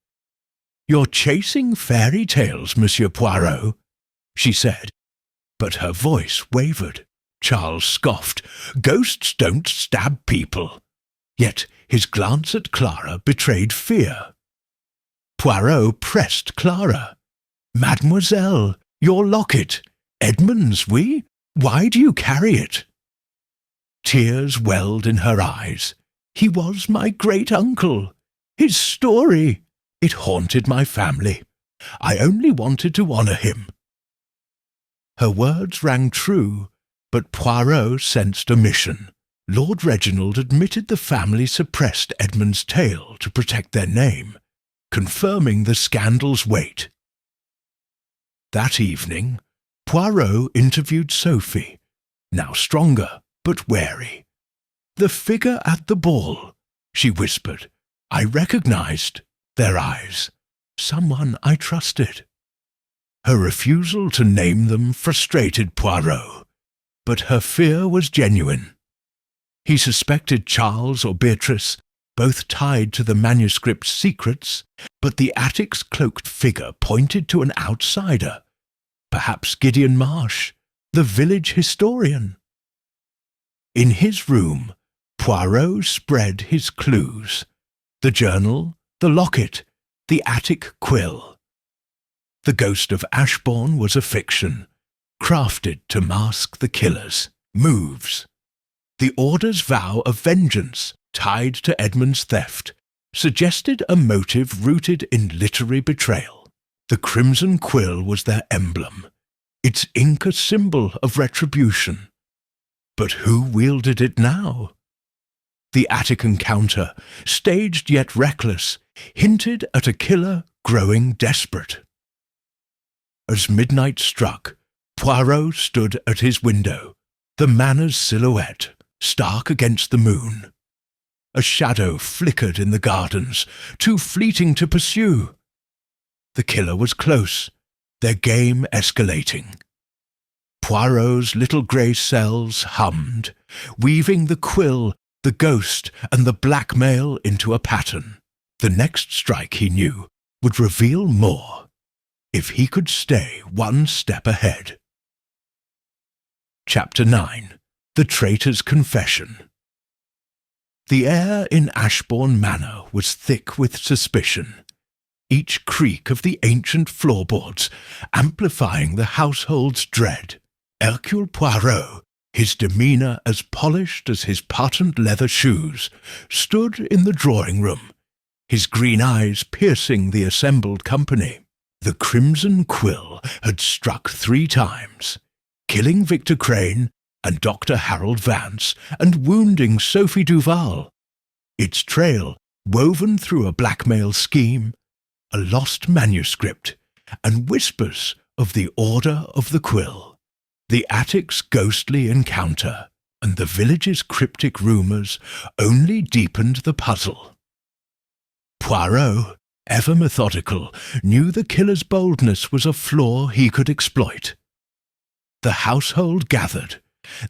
S1: "You're chasing fairy tales, Monsieur Poirot," she said, but her voice wavered. Charles scoffed. "Ghosts don't stab people." Yet his glance at Clara betrayed fear. Poirot pressed Clara. "Mademoiselle, your locket. Edmund's, oui? Why do you carry it?" Tears welled in her eyes. "He was my great-uncle. His story. It haunted my family. I only wanted to honour him." Her words rang true, but Poirot sensed omission. Lord Reginald admitted the family suppressed Edmund's tale to protect their name, confirming the scandal's weight. That evening, Poirot interviewed Sophie, now stronger but wary. "The figure at the ball," she whispered. "I recognized their eyes. Someone I trusted." Her refusal to name them frustrated Poirot, but her fear was genuine. He suspected Charles or Beatrice, both tied to the manuscript's secrets, but the attic's cloaked figure pointed to an outsider, perhaps Gideon Marsh, the village historian. In his room, Poirot spread his clues: the journal, the locket, the attic quill. The ghost of Ashbourne was a fiction, crafted to mask the killer's moves. The order's vow of vengeance, tied to Edmund's theft, suggested a motive rooted in literary betrayal. The crimson quill was their emblem, its ink a symbol of retribution. But who wielded it now? The attic encounter, staged yet reckless, hinted at a killer growing desperate. As midnight struck, Poirot stood at his window, the manor's silhouette stark against the moon. A shadow flickered in the gardens, too fleeting to pursue. The killer was close, their game escalating. Poirot's little grey cells hummed, weaving the quill, the ghost, and the blackmail into a pattern. The next strike, he knew, would reveal more, if he could stay one step ahead. Chapter 9. The Traitor's Confession. The air in Ashbourne Manor was thick with suspicion, each creak of the ancient floorboards amplifying the household's dread. Hercule Poirot, his demeanour as polished as his patent leather shoes, stood in the drawing-room, his green eyes piercing the assembled company. The crimson quill had struck 3 times, killing Victor Crane and Dr. Harold Vance, and wounding Sophie Duval. Its trail, woven through a blackmail scheme, a lost manuscript, and whispers of the Order of the Quill. The attic's ghostly encounter and the village's cryptic rumours only deepened the puzzle. Poirot, ever methodical, knew the killer's boldness was a flaw he could exploit. The household gathered,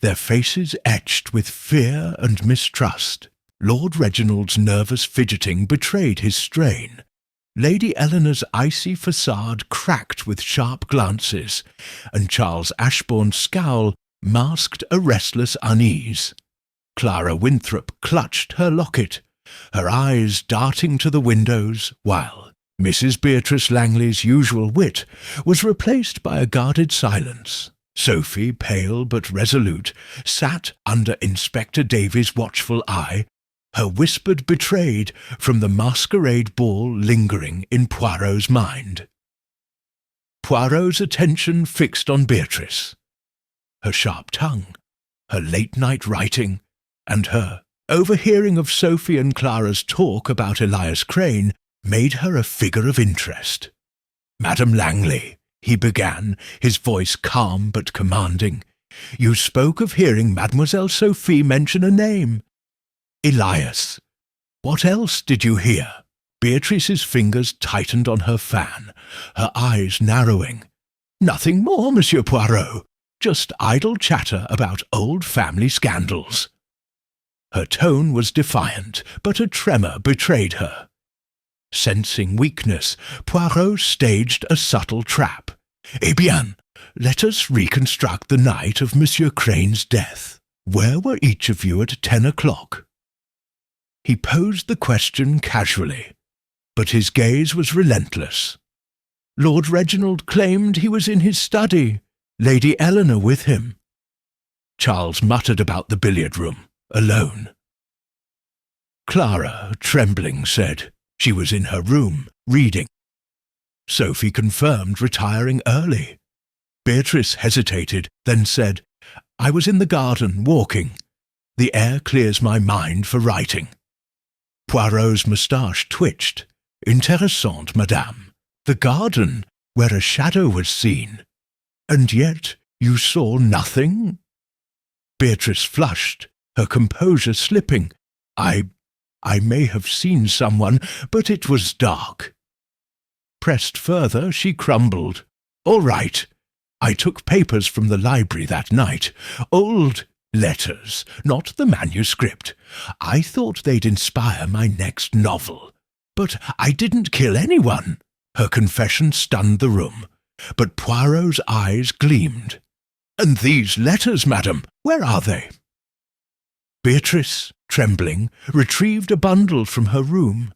S1: their faces etched with fear and mistrust. Lord Reginald's nervous fidgeting betrayed his strain, Lady Eleanor's icy facade cracked with sharp glances, and Charles Ashbourne's scowl masked a restless unease. Clara Winthrop clutched her locket, her eyes darting to the windows, while Mrs. Beatrice Langley's usual wit was replaced by a guarded silence. Sophie, pale but resolute, sat under Inspector Davy's watchful eye, her whispered betrayed from the masquerade ball lingering in Poirot's mind. Poirot's attention fixed on Beatrice. Her sharp tongue, her late-night writing, and her overhearing of Sophie and Clara's talk about Elias Crane made her a figure of interest. "Madame Langley," he began, his voice calm but commanding, "you spoke of hearing Mademoiselle Sophie mention a name. Elias. What else did you hear?" Beatrice's fingers tightened on her fan, her eyes narrowing. "Nothing more, Monsieur Poirot. Just idle chatter about old family scandals." Her tone was defiant, but a tremor betrayed her. Sensing weakness, Poirot staged a subtle trap. "Eh bien, let us reconstruct the night of Monsieur Crane's death. Where were each of you at 10 o'clock? He posed the question casually, but his gaze was relentless. Lord Reginald claimed he was in his study, Lady Eleanor with him. Charles muttered about the billiard-room, alone. Clara, trembling, said she was in her room, reading. Sophie confirmed retiring early. Beatrice hesitated, then said, "I was in the garden, walking. The air clears my mind for writing." Poirot's moustache twitched. "Intéressant, madame. The garden, where a shadow was seen. And yet you saw nothing?" Beatrice flushed, her composure slipping. I may have seen someone, but it was dark." Pressed further, she crumbled. "All right. I took papers from the library that night. Old letters, not the manuscript. I thought they'd inspire my next novel. But I didn't kill anyone." Her confession stunned the room, but Poirot's eyes gleamed. "And these letters, madam, where are they?" Beatrice, trembling, retrieved a bundle from her room,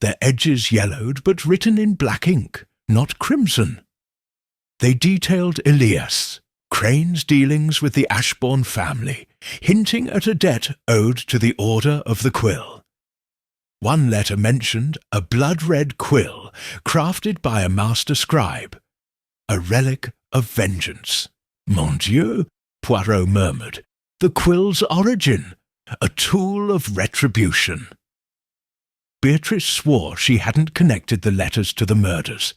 S1: their edges yellowed but written in black ink, not crimson. They detailed Elias, Crane's dealings with the Ashbourne family, hinting at a debt owed to the Order of the Quill. One letter mentioned a blood-red quill crafted by a master scribe, a relic of vengeance. "Mon Dieu," Poirot murmured, "the quill's origin, a tool of retribution." Beatrice swore she hadn't connected the letters to the murders,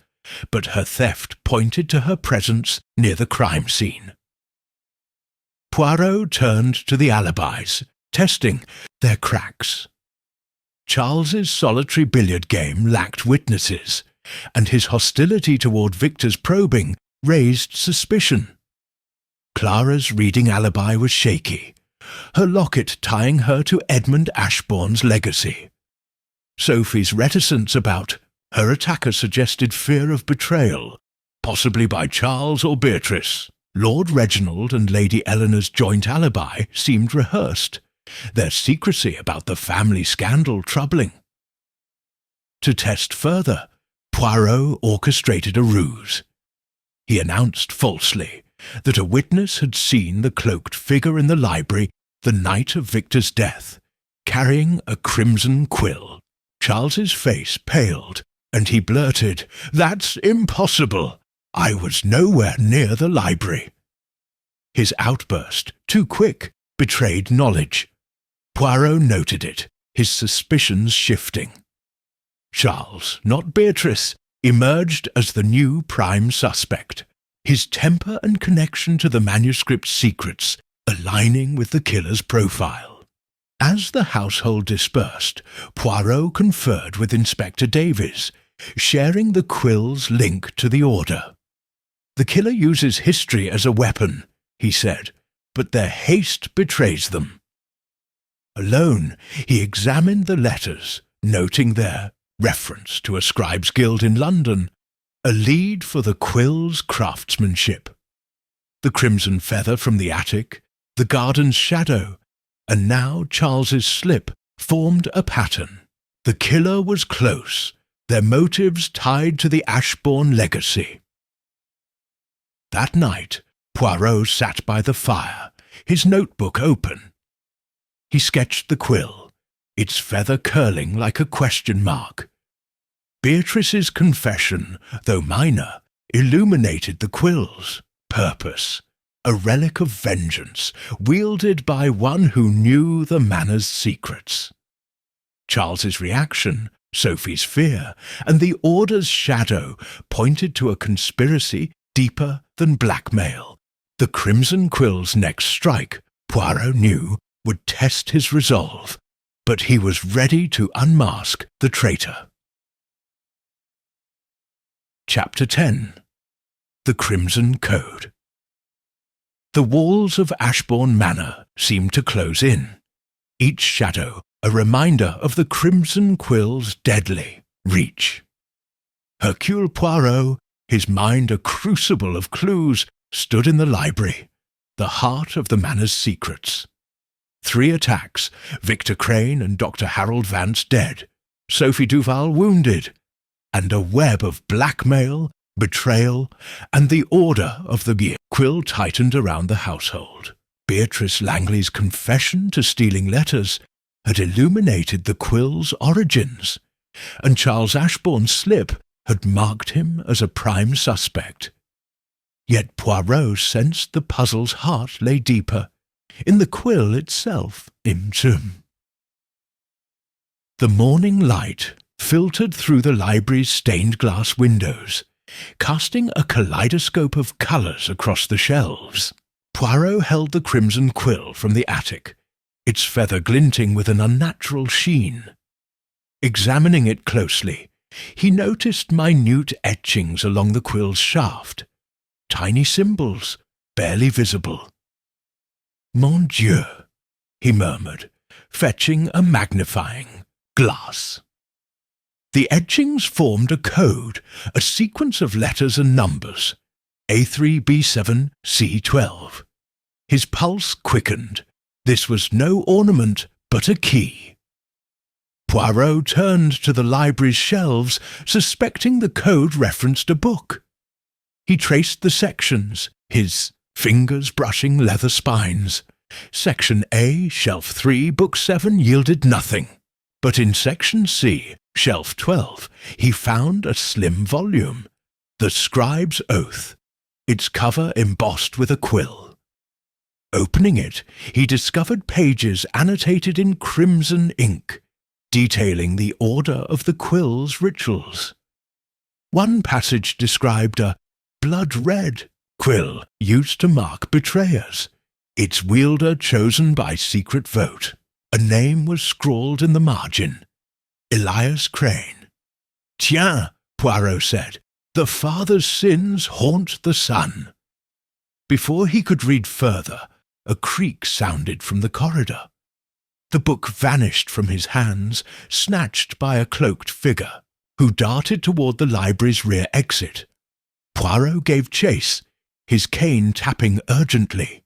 S1: but her theft pointed to her presence near the crime scene. Poirot turned to the alibis, testing their cracks. Charles's solitary billiard game lacked witnesses, and his hostility toward Victor's probing raised suspicion. Clara's reading alibi was shaky, her locket tying her to Edmund Ashbourne's legacy. Sophie's reticence about her attacker suggested fear of betrayal, possibly by Charles or Beatrice. Lord Reginald and Lady Eleanor's joint alibi seemed rehearsed, their secrecy about the family scandal troubling. To test further, Poirot orchestrated a ruse. He announced falsely that a witness had seen the cloaked figure in the library the night of Victor's death, carrying a crimson quill. Charles's face paled, and he blurted, "That's impossible. I was nowhere near the library." His outburst, too quick, betrayed knowledge. Poirot noted it, his suspicions shifting. Charles, not Beatrice, emerged as the new prime suspect, his temper and connection to the manuscript's secrets aligning with the killer's profile. As the household dispersed, Poirot conferred with Inspector Davies, sharing the quill's link to the Order. "The killer uses history as a weapon," he said, "but their haste betrays them." Alone, he examined the letters, noting their reference to a scribe's guild in London, a lead for the quill's craftsmanship, the crimson feather from the attic, the garden's shadow, and now Charles's slip formed a pattern. The killer was close, their motives tied to the Ashbourne legacy. That night, Poirot sat by the fire, his notebook open. He sketched the quill, its feather curling like a question mark. Beatrice's confession, though minor, illuminated the quill's purpose, a relic of vengeance wielded by one who knew the manor's secrets. Charles's reaction, Sophie's fear, and the Order's shadow pointed to a conspiracy deeper than blackmail. The Crimson Quill's next strike, Poirot knew, would test his resolve, but he was ready to unmask the traitor. Chapter 10. The Crimson Code. The walls of Ashbourne Manor seemed to close in, each shadow a reminder of the Crimson Quill's deadly reach. Hercule Poirot, his mind a crucible of clues, stood in the library, the heart of the manor's secrets. 3 attacks, Victor Crane and Dr. Harold Vance dead, Sophie Duval wounded, and a web of blackmail, betrayal, and the order of the year. Quill tightened around the household. Beatrice Langley's confession to stealing letters had illuminated the quill's origins, and Charles Ashbourne's slip had marked him as a prime suspect. Yet Poirot sensed the puzzle's heart lay deeper, in the quill itself, imtum. The morning light filtered through the library's stained-glass windows, casting a kaleidoscope of colours across the shelves. Poirot held the Crimson Quill from the attic, its feather glinting with an unnatural sheen. Examining it closely, he noticed minute etchings along the quill's shaft, tiny symbols, barely visible. "Mon Dieu," he murmured, fetching a magnifying glass. The etchings formed a code, a sequence of letters and numbers, A3, B7, C12. His pulse quickened. This was no ornament, but a key. Poirot turned to the library's shelves, suspecting the code referenced a book. He traced the sections, his fingers brushing leather spines. Section A, Shelf 3, Book 7 yielded nothing. But in Section C, Shelf 12, he found a slim volume, The Scribe's Oath, its cover embossed with a quill. Opening it, he discovered pages annotated in crimson ink, detailing the order of the quill's rituals. One passage described a blood-red quill used to mark betrayers, its wielder chosen by secret vote. A name was scrawled in the margin, Elias Crane. "Tiens," Poirot said, "the father's sins haunt the son." Before he could read further, a creak sounded from the corridor. The book vanished from his hands, snatched by a cloaked figure, who darted toward the library's rear exit. Poirot gave chase, his cane tapping urgently.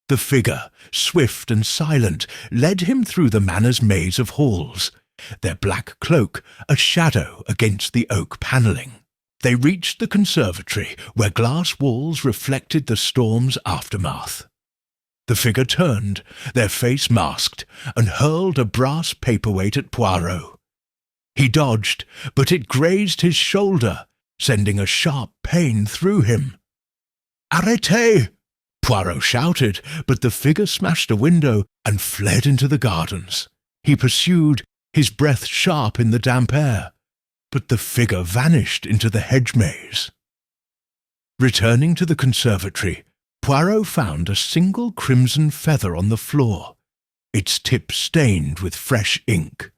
S1: The figure, swift and silent, led him through the manor's maze of halls, their black cloak a shadow against the oak panelling. They reached the conservatory, where glass walls reflected the storm's aftermath. The figure turned, their face masked, and hurled a brass paperweight at Poirot. He dodged, but it grazed his shoulder, sending a sharp pain through him. "Arrêtez!" Poirot shouted, but the figure smashed a window and fled into the gardens. He pursued, his breath sharp in the damp air, but the figure vanished into the hedge maze. Returning to the conservatory, Poirot found a single crimson feather on the floor, its tip stained with fresh ink.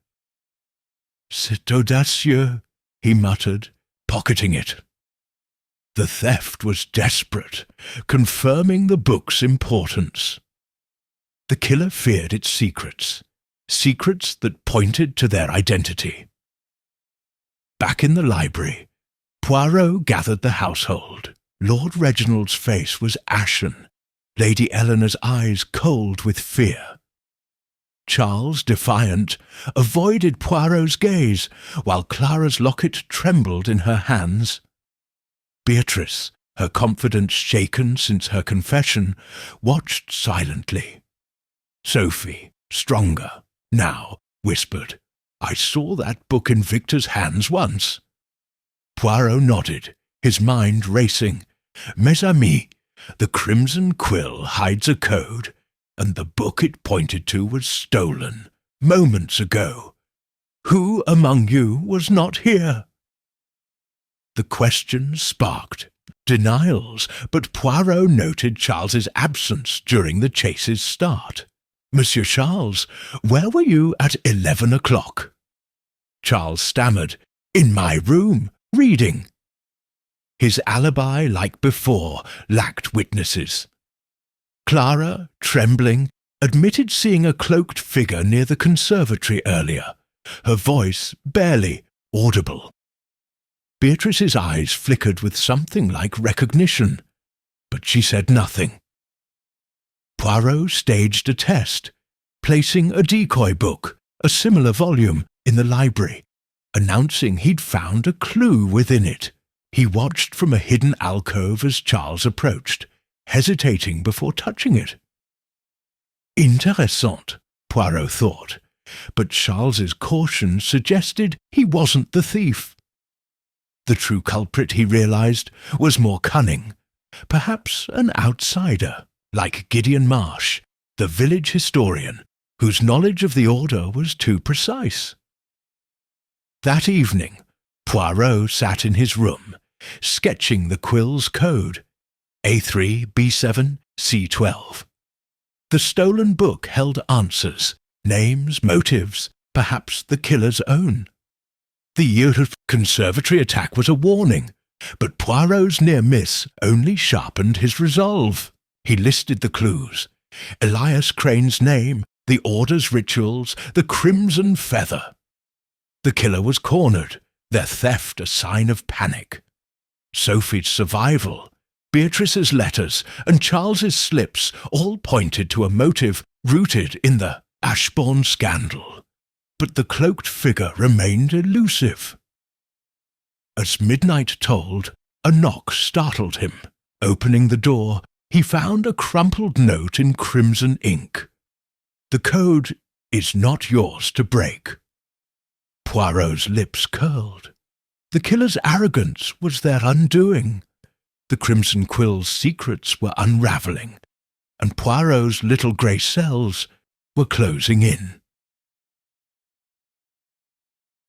S1: "C'est audacieux," he muttered, pocketing it. The theft was desperate, confirming the book's importance. The killer feared its secrets, secrets that pointed to their identity. Back in the library, Poirot gathered the household. Lord Reginald's face was ashen, Lady Eleanor's eyes cold with fear. Charles, defiant, avoided Poirot's gaze, while Clara's locket trembled in her hands. Beatrice, her confidence shaken since her confession, watched silently. Sophie, stronger, now, whispered, "I saw that book in Victor's hands once." Poirot nodded, his mind racing. "Mes amis, the Crimson Quill hides a code, and the book it pointed to was stolen, moments ago. Who among you was not here?" The question sparked denials, but Poirot noted Charles's absence during the chase's start. "Monsieur Charles, where were you at 11 o'clock?" Charles stammered, "In my room, reading." His alibi, like before, lacked witnesses. Clara, trembling, admitted seeing a cloaked figure near the conservatory earlier, her voice barely audible. Beatrice's eyes flickered with something like recognition, but she said nothing. Poirot staged a test, placing a decoy book, a similar volume, in the library, announcing he'd found a clue within it. He watched from a hidden alcove as Charles approached, hesitating before touching it. Intéressant, Poirot thought, but Charles's caution suggested he wasn't the thief. The true culprit, he realized, was more cunning, perhaps an outsider, like Gideon Marsh, the village historian, whose knowledge of the order was too precise. That evening, Poirot sat in his room, sketching the Quill's code, A3, B7, C12. The stolen book held answers, names, motives, perhaps the killer's own. The Elusive conservatory attack was a warning, but Poirot's near miss only sharpened his resolve. He listed the clues: Elias Crane's name, the Order's rituals, the crimson feather. The killer was cornered, their theft a sign of panic. Sophie's survival, Beatrice's letters, and Charles's slips all pointed to a motive rooted in the Ashbourne scandal. But the cloaked figure remained elusive. As midnight tolled, a knock startled him. Opening the door, he found a crumpled note in crimson ink. "The code is not yours to break." Poirot's lips curled. The killer's arrogance was their undoing. The Crimson Quill's secrets were unravelling, and Poirot's little grey cells were closing in.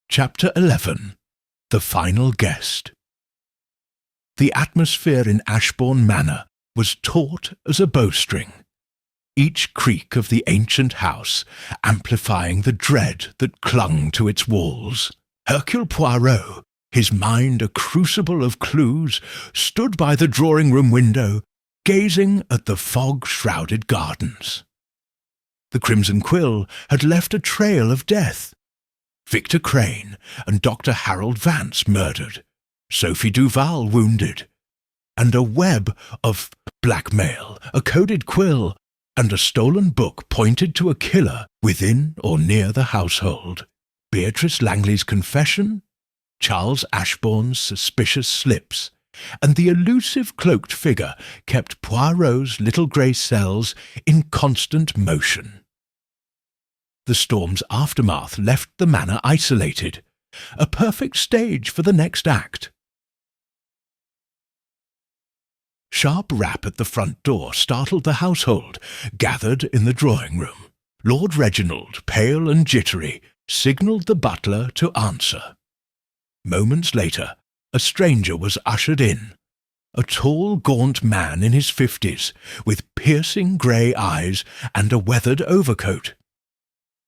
S1: Chapter 11. The Final Guest. The atmosphere in Ashbourne Manor was taut as a bowstring, each creak of the ancient house amplifying the dread that clung to its walls. Hercule Poirot, his mind a crucible of clues, stood by the drawing-room window, gazing at the fog-shrouded gardens. The Crimson Quill had left a trail of death. Victor Crane and Dr. Harold Vance murdered, Sophie Duval wounded, and a web of blackmail, a coded quill, and a stolen book pointed to a killer within or near the household. Beatrice Langley's confession, Charles Ashbourne's suspicious slips, and the elusive cloaked figure kept Poirot's little grey cells in constant motion. The storm's aftermath left the manor isolated, a perfect stage for the next act. Sharp rap at the front door startled the household, gathered in the drawing-room. Lord Reginald, pale and jittery, signalled the butler to answer. Moments later, a stranger was ushered in, a tall, gaunt man in his 50s, with piercing grey eyes and a weathered overcoat.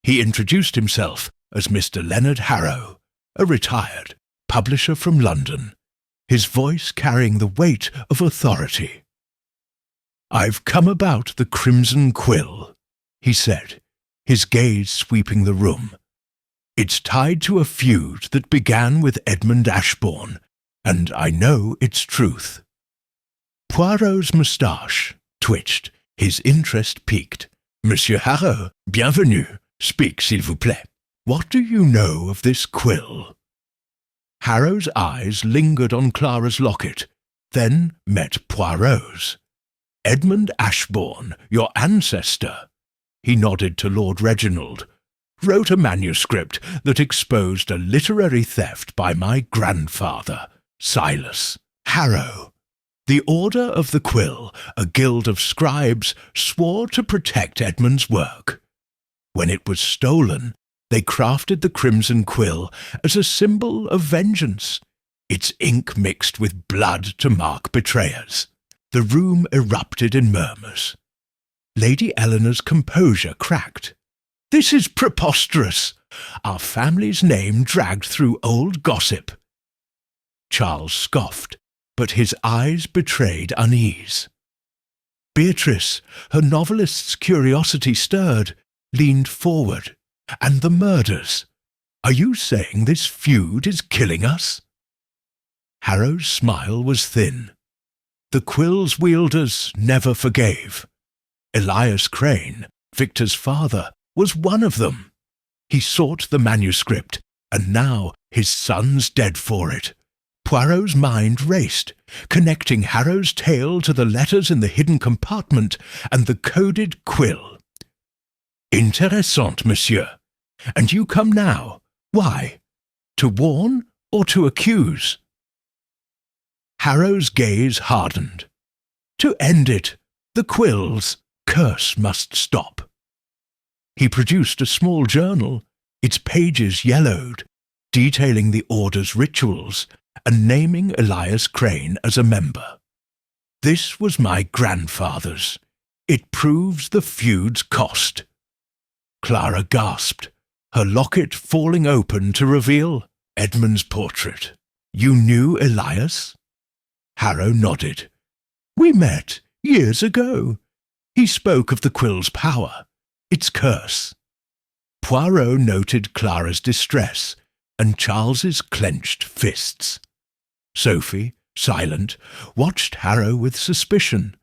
S1: He introduced himself as Mr. Leonard Harrow, a retired publisher from London, his voice carrying the weight of authority. "I've come about the Crimson Quill," he said, his gaze sweeping the room. It's tied to a feud that began with Edmund Ashbourne, and I know its truth." Poirot's moustache twitched, his interest piqued. "Monsieur Harrow, bienvenue. Speak, s'il vous plaît. What do you know of this quill?" Harrow's eyes lingered on Clara's locket, then met Poirot's. "Edmund Ashbourne, your ancestor," he nodded to Lord Reginald, "wrote a manuscript that exposed a literary theft by my grandfather, Silas Harrow. The Order of the Quill, a guild of scribes, swore to protect Edmund's work. When it was stolen, they crafted the Crimson Quill as a symbol of vengeance, its ink mixed with blood to mark betrayers. The room erupted in murmurs. Lady Eleanor's composure cracked. "This is preposterous. Our family's name dragged through old gossip." Charles scoffed, but his eyes betrayed unease. Beatrice, her novelist's curiosity stirred, leaned forward. "And the murders? Are you saying this feud is killing us?" Harrow's smile was thin. The quill's wielders never forgave. Elias Crane, Victor's father, was one of them. He sought the manuscript, and now his son's dead for it. Poirot's mind raced, connecting Harrow's tale to the letters in the hidden compartment and the coded quill. "Intéressant, monsieur. And you come now. Why? To warn or to accuse?" Harrow's gaze hardened. "To end it. The quill's curse must stop." He produced a small journal, its pages yellowed, detailing the Order's rituals and naming Elias Crane as a member. "This was my grandfather's. It proves the feud's cost." Clara gasped, her locket falling open to reveal Edmund's portrait. "You knew Elias?" Harrow nodded. "We met years ago. He spoke of the quill's power, its curse." Poirot noted Clara's distress and Charles's clenched fists. Sophie, silent, watched Harrow with suspicion,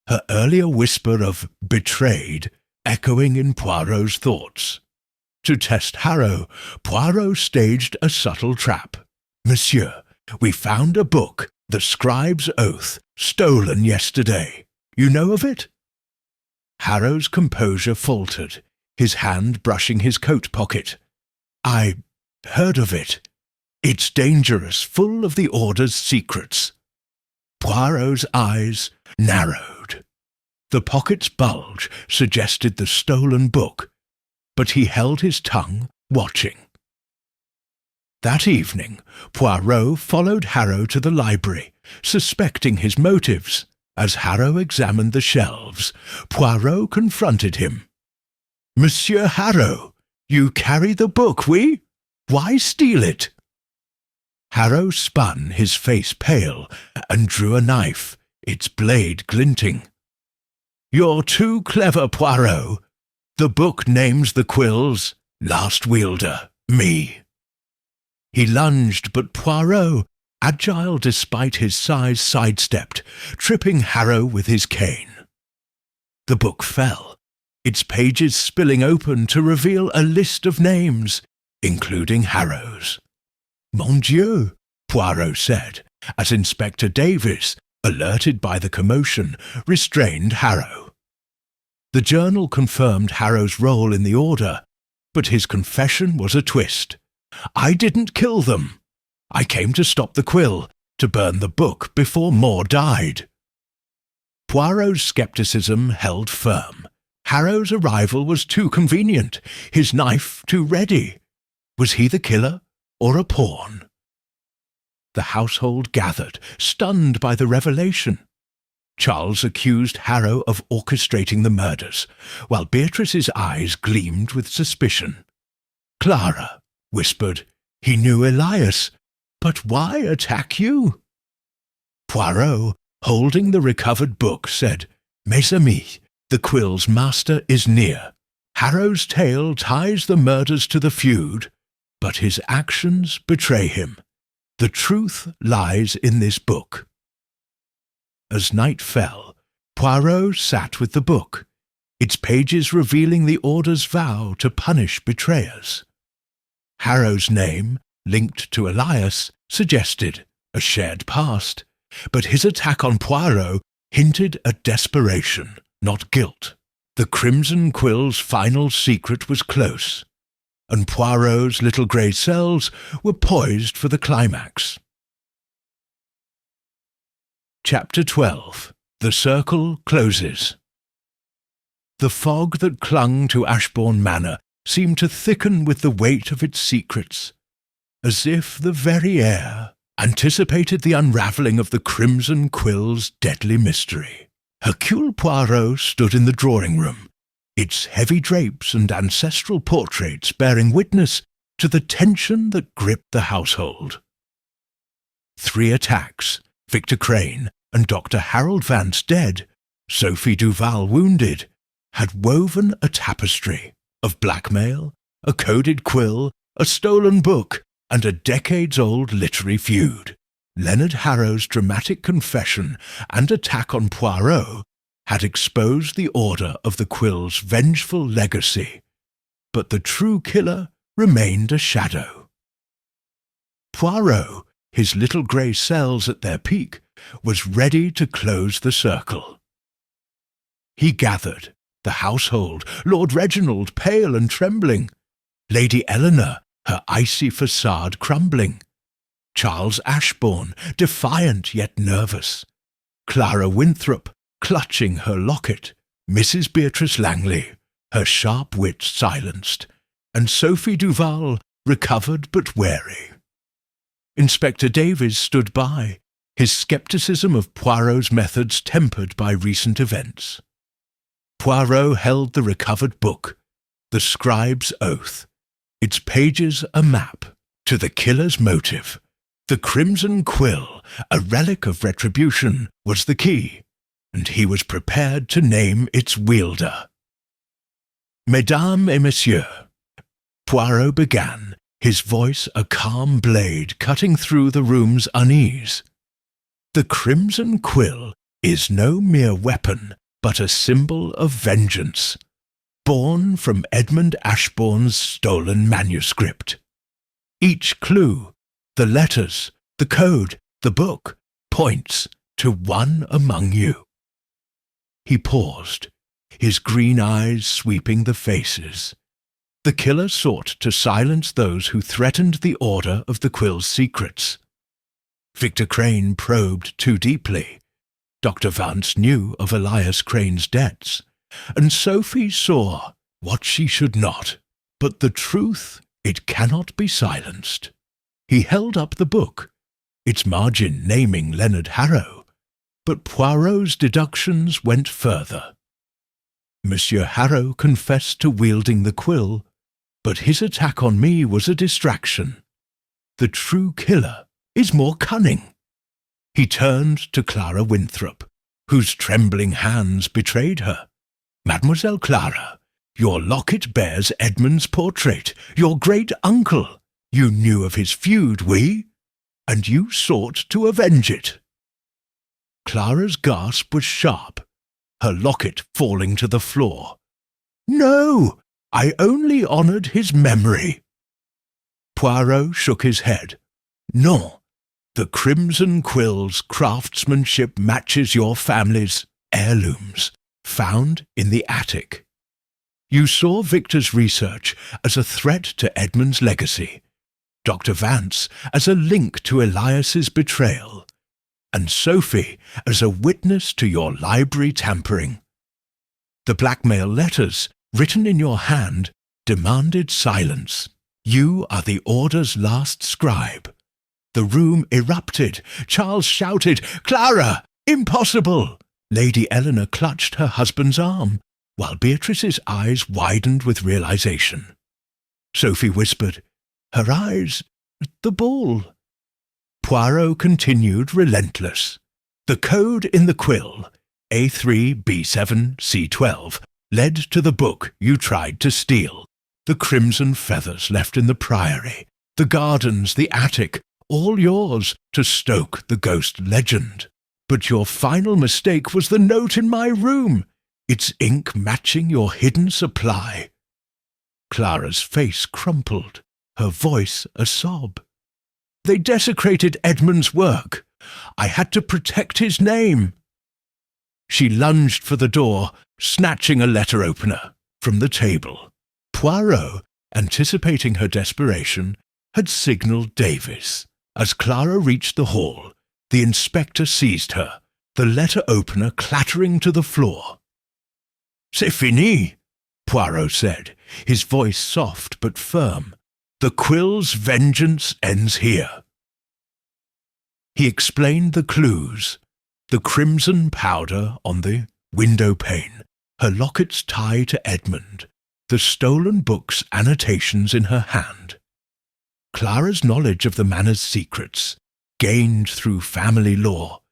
S1: her earlier whisper of "betrayed" echoing in Poirot's thoughts. To test Harrow, Poirot staged a subtle trap. "Monsieur, we found a book, The Scribe's Oath, stolen yesterday. You know of it?" Harrow's composure faltered, his hand brushing his coat pocket. "I heard of it. It's dangerous, full of the Order's secrets." Poirot's eyes narrowed. The pocket's bulge suggested the stolen book, but he held his tongue, watching. That evening, Poirot followed Harrow to the library, suspecting his motives. As Harrow examined the shelves, Poirot confronted him. "Monsieur Harrow, you carry the book, oui? Why steal it?" Harrow spun, his face pale, and drew a knife, its blade glinting. "You're too clever, Poirot. The book names the quill's last wielder, me." He lunged, but Poirot, agile despite his size, sidestepped, tripping Harrow with his cane. The book fell, its pages spilling open to reveal a list of names, including Harrow's. "Mon Dieu," Poirot said, as Inspector Davis, alerted by the commotion, restrained Harrow. The journal confirmed Harrow's role in the Order, but his confession was a twist. "I didn't kill them. I came to stop the quill, to burn the book before more died." Poirot's skepticism held firm. Harrow's arrival was too convenient, his knife too ready. Was he the killer or a pawn? The household gathered, stunned by the revelation. Charles accused Harrow of orchestrating the murders, while Beatrice's eyes gleamed with suspicion. Clara whispered, "He knew Elias, but why attack you?" Poirot, holding the recovered book, said, "Mes amis, the quill's master is near. Harrow's tale ties the murders to the feud. but his actions betray him. The truth lies in this book." As night fell, Poirot sat with the book, its pages revealing the Order's vow to punish betrayers. Harrow's name, linked to Elias, suggested a shared past, but his attack on Poirot hinted at desperation, not guilt. The Crimson Quill's final secret was close, and Poirot's little grey cells were poised for the climax. Chapter 12. The Circle Closes. The fog that clung to Ashbourne Manor seemed to thicken with the weight of its secrets, as if the very air anticipated the unravelling of the Crimson Quill's deadly mystery. Hercule Poirot stood in the drawing-room, its heavy drapes and ancestral portraits bearing witness to the tension that gripped the household. 3 attacks, Victor Crane and Dr. Harold Vance dead, Sophie Duval wounded, had woven a tapestry of blackmail, a coded quill, a stolen book, and a decades-old literary feud. Leonard Harrow's dramatic confession and attack on Poirot had exposed the Order of the Quill's vengeful legacy, but the true killer remained a shadow. Poirot, his little grey cells at their peak, was ready to close the circle. He gathered the household, Lord Reginald pale and trembling, Lady Eleanor, her icy facade crumbling, Charles Ashbourne, defiant yet nervous, Clara Winthrop, clutching her locket, Mrs. Beatrice Langley, her sharp wit silenced, and Sophie Duval, recovered but wary. Inspector Davies stood by, his scepticism of Poirot's methods tempered by recent events. Poirot held the recovered book, the scribe's oath, its pages a map to the killer's motive. The Crimson Quill, a relic of retribution, was the key, and he was prepared to name its wielder. "Mesdames et messieurs," Poirot began, his voice a calm blade cutting through the room's unease. "The Crimson Quill is no mere weapon, but a symbol of vengeance, born from Edmund Ashbourne's stolen manuscript. Each clue, the letters, the code, the book, points to one among you." He paused, his green eyes sweeping the faces. The killer sought to silence those who threatened the Order of the Quill's secrets. Victor Crane probed too deeply. Dr. Vance knew of Elias Crane's debts, and Sophie saw what she should not. But the truth, it cannot be silenced. He held up the book, its margin naming Leonard Harrow, but Poirot's deductions went further. Monsieur Harrow confessed to wielding the quill, but his attack on me was a distraction. The true killer is more cunning. He turned to Clara Winthrop, whose trembling hands betrayed her. "Mademoiselle Clara, your locket bears Edmund's portrait, your great-uncle. You knew of his feud, oui? And you sought to avenge it." Clara's gasp was sharp, her locket falling to the floor. "No, I only honoured his memory." Poirot shook his head. "Non, the Crimson Quill's craftsmanship matches your family's heirlooms, found in the attic. You saw Victor's research as a threat to Edmund's legacy, Dr. Vance as a link to Elias's betrayal, and Sophie as a witness to your library tampering. The blackmail letters, written in your hand, demanded silence. You are the Order's last scribe. The room erupted. Charles shouted, "Clara! Impossible!" Lady Eleanor clutched her husband's arm, while Beatrice's eyes widened with realization. Sophie whispered, "Her eyes, the ball." Poirot continued relentless. "The code in the quill, A3B7C12, led to the book you tried to steal, the crimson feathers left in the priory, The gardens, the attic, all yours to stoke the ghost legend. But your final mistake was the note in my room, its ink matching your hidden supply. Clara's face crumpled, her voice a sob. They desecrated Edmund's work. I had to protect his name. She lunged for the door, snatching a letter opener from the table. Poirot, anticipating her desperation, had signalled Davies. As Clara reached the hall, the inspector seized her, the letter opener clattering to the floor. "C'est fini," Poirot said, his voice soft but firm. "The Quill's vengeance ends here." He explained the clues: the crimson powder on the window pane, her locket's tie to Edmund, the stolen book's annotations in her hand. Clara's knowledge of the manor's secrets, gained through family law,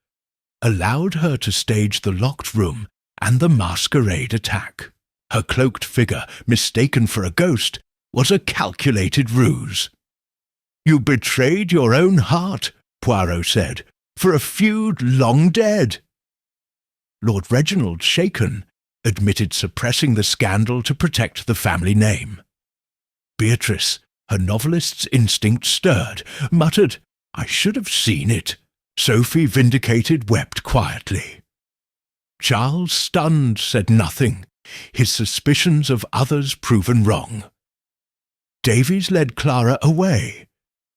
S1: allowed her to stage the locked room and the masquerade attack. Her cloaked figure, mistaken for a ghost, was a calculated ruse. "You betrayed your own heart," Poirot said, "for a feud long dead." Lord Reginald, shaken, admitted suppressing the scandal to protect the family name. Beatrice, her novelist's instinct stirred, muttered, "I should have seen it." Sophie, vindicated, wept quietly. Charles, stunned, said nothing, his suspicions of others proven wrong. Davies led Clara away,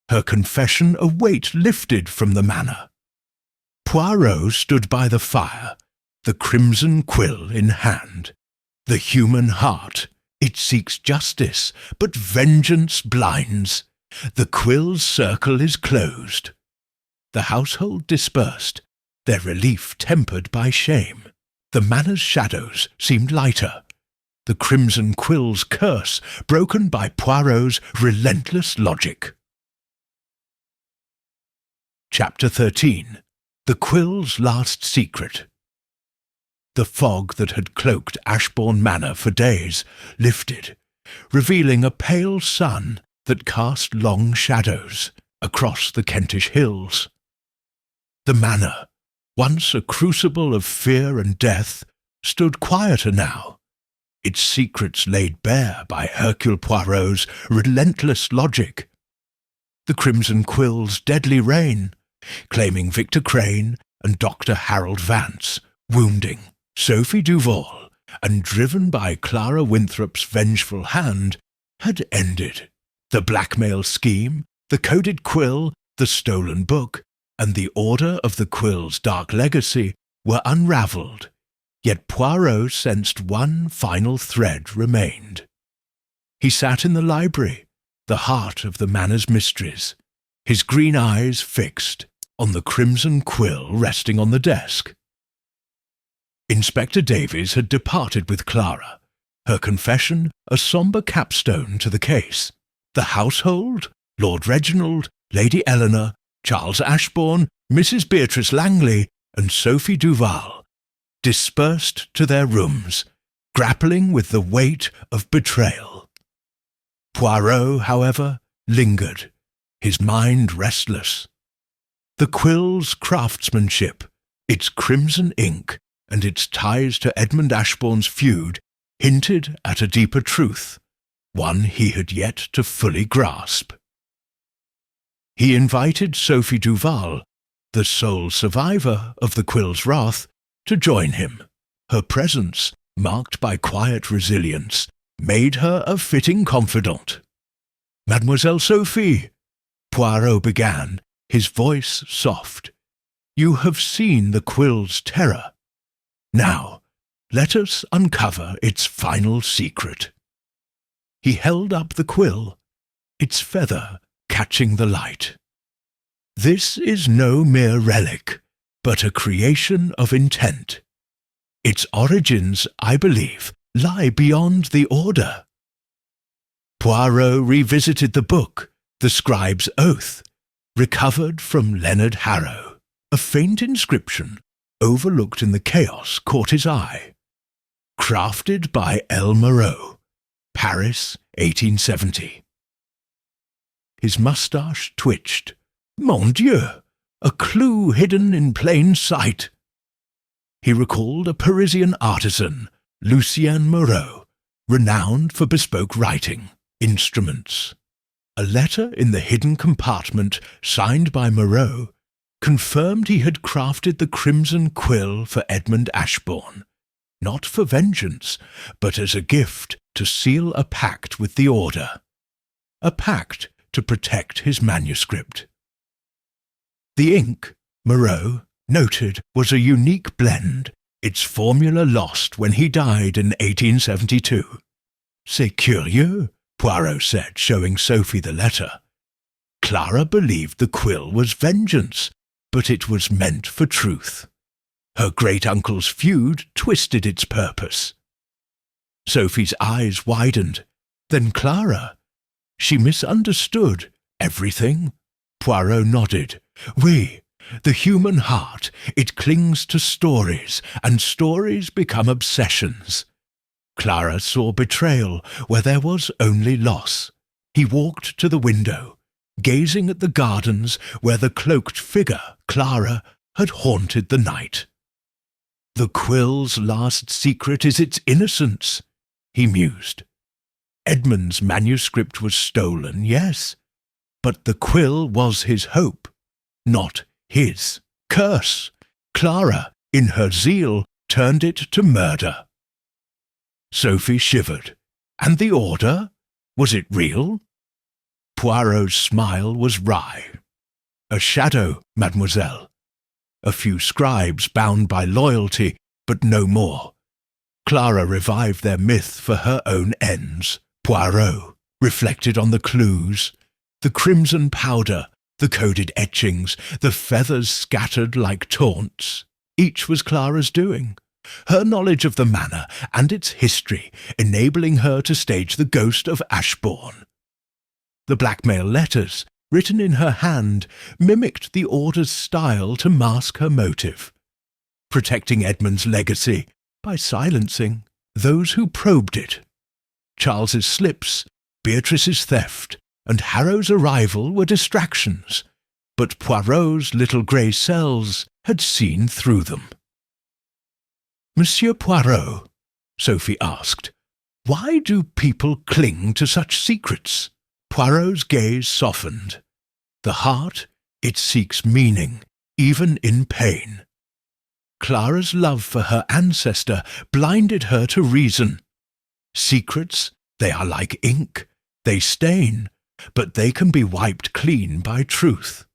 S1: her confession a weight lifted from the manor. Poirot stood by the fire, the Crimson Quill in hand. The human heart, it seeks justice, but vengeance blinds. The Quill's circle is closed. The household dispersed, their relief tempered by shame. The manor's shadows seemed lighter, the Crimson Quill's curse broken by Poirot's relentless logic. Chapter 13. The Quill's Last Secret. The fog that had cloaked Ashbourne Manor for days lifted, revealing a pale sun that cast long shadows across the Kentish hills. The manor, once a crucible of fear and death, stood quieter now, its secrets laid bare by Hercule Poirot's relentless logic. The Crimson Quill's deadly reign, claiming Victor Crane and Dr. Harold Vance, wounding Sophie Duval, and driven by Clara Winthrop's vengeful hand, had ended. The blackmail scheme, the coded quill, the stolen book, and the order of the Quill's dark legacy were unravelled, yet Poirot sensed one final thread remained. He sat in the library, the heart of the manor's mysteries, his green eyes fixed on the Crimson Quill resting on the desk. Inspector Davies had departed with Clara, her confession a sombre capstone to the case. The household, Lord Reginald, Lady Eleanor, Charles Ashbourne, Mrs. Beatrice Langley, and Sophie Duval, dispersed to their rooms, grappling with the weight of betrayal. Poirot, however, lingered, his mind restless. The Quill's craftsmanship, its crimson ink, and its ties to Edmund Ashbourne's feud hinted at a deeper truth, one he had yet to fully grasp. He invited Sophie Duval, the sole survivor of the Quill's wrath, to join him. Her presence, marked by quiet resilience, made her a fitting confidant. "Mademoiselle Sophie," Poirot began, his voice soft, "you have seen the Quill's terror. Now, let us uncover its final secret." He held up the quill, its feather catching the light. "This is no mere relic, but a creation of intent. Its origins, I believe, lie beyond the order." Poirot revisited the book, the scribe's oath, recovered from Leonard Harrow. A faint inscription, overlooked in the chaos, caught his eye. Crafted by L. Moreau, Paris, 1870. His moustache twitched. Mon Dieu! A clue hidden in plain sight. He recalled a Parisian artisan, Lucien Moreau, renowned for bespoke writing, instruments. A letter in the hidden compartment, signed by Moreau, confirmed he had crafted the Crimson Quill for Edmund Ashbourne, not for vengeance, but as a gift to seal a pact with the Order. A pact to protect his manuscript. The ink, Moreau noted, was a unique blend, its formula lost when he died in 1872. C'est curieux, Poirot said, showing Sophie the letter. Clara believed the quill was vengeance, but it was meant for truth. Her great-uncle's feud twisted its purpose. Sophie's eyes widened. Then Clara. She misunderstood everything. Poirot nodded. Oui, the human heart, it clings to stories, and stories become obsessions. Clara saw betrayal where there was only loss. He walked to the window, gazing at the gardens where the cloaked figure, Clara, had haunted the night. The quill's last secret is its innocence, he mused. Edmund's manuscript was stolen, yes, but the quill was his hope, not his curse. Clara, in her zeal, turned it to murder. Sophie shivered. And the Order? Was it real? Poirot's smile was wry. A shadow, mademoiselle. A few scribes bound by loyalty, but no more. Clara revived their myth for her own ends. Poirot reflected on the clues, the crimson powder, the coded etchings, the feathers scattered like taunts. Each was Clara's doing. Her knowledge of the manor and its history enabling her to stage the ghost of Ashbourne. The blackmail letters, written in her hand, mimicked the Order's style to mask her motive, protecting Edmund's legacy by silencing those who probed it. Charles's slips, Beatrice's theft, and Harrow's arrival were distractions, but Poirot's little grey cells had seen through them. Monsieur Poirot, Sophie asked, why do people cling to such secrets? Poirot's gaze softened. The heart, it seeks meaning, even in pain. Clara's love for her ancestor blinded her to reason. Secrets, they are like ink. They stain, but they can be wiped clean by truth.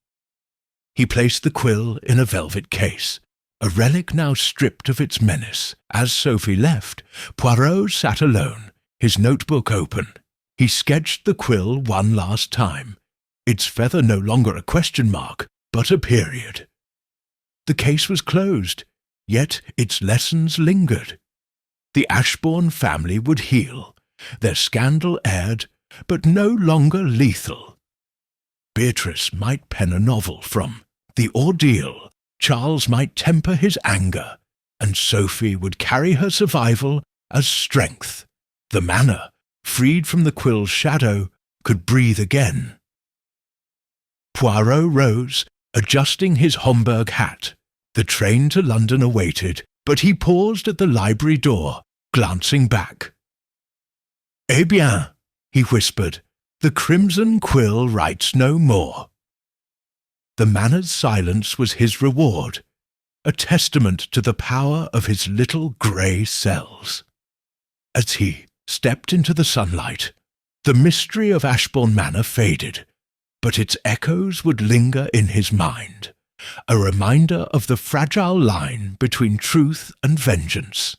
S1: He placed the quill in a velvet case, a relic now stripped of its menace. As Sophie left, Poirot sat alone, his notebook open. He sketched the quill one last time, its feather no longer a question mark, but a period. The case was closed, yet its lessons lingered. The Ashbourne family would heal, their scandal aired, but no longer lethal. Beatrice might pen a novel from the ordeal. Charles might temper his anger, and Sophie would carry her survival as strength. The manor, freed from the quill's shadow, could breathe again. Poirot rose, adjusting his Homburg hat. The train to London awaited, but he paused at the library door, glancing back. Eh bien, he whispered, the Crimson Quill writes no more. The manor's silence was his reward, a testament to the power of his little grey cells. As he stepped into the sunlight, the mystery of Ashbourne Manor faded, but its echoes would linger in his mind, a reminder of the fragile line between truth and vengeance.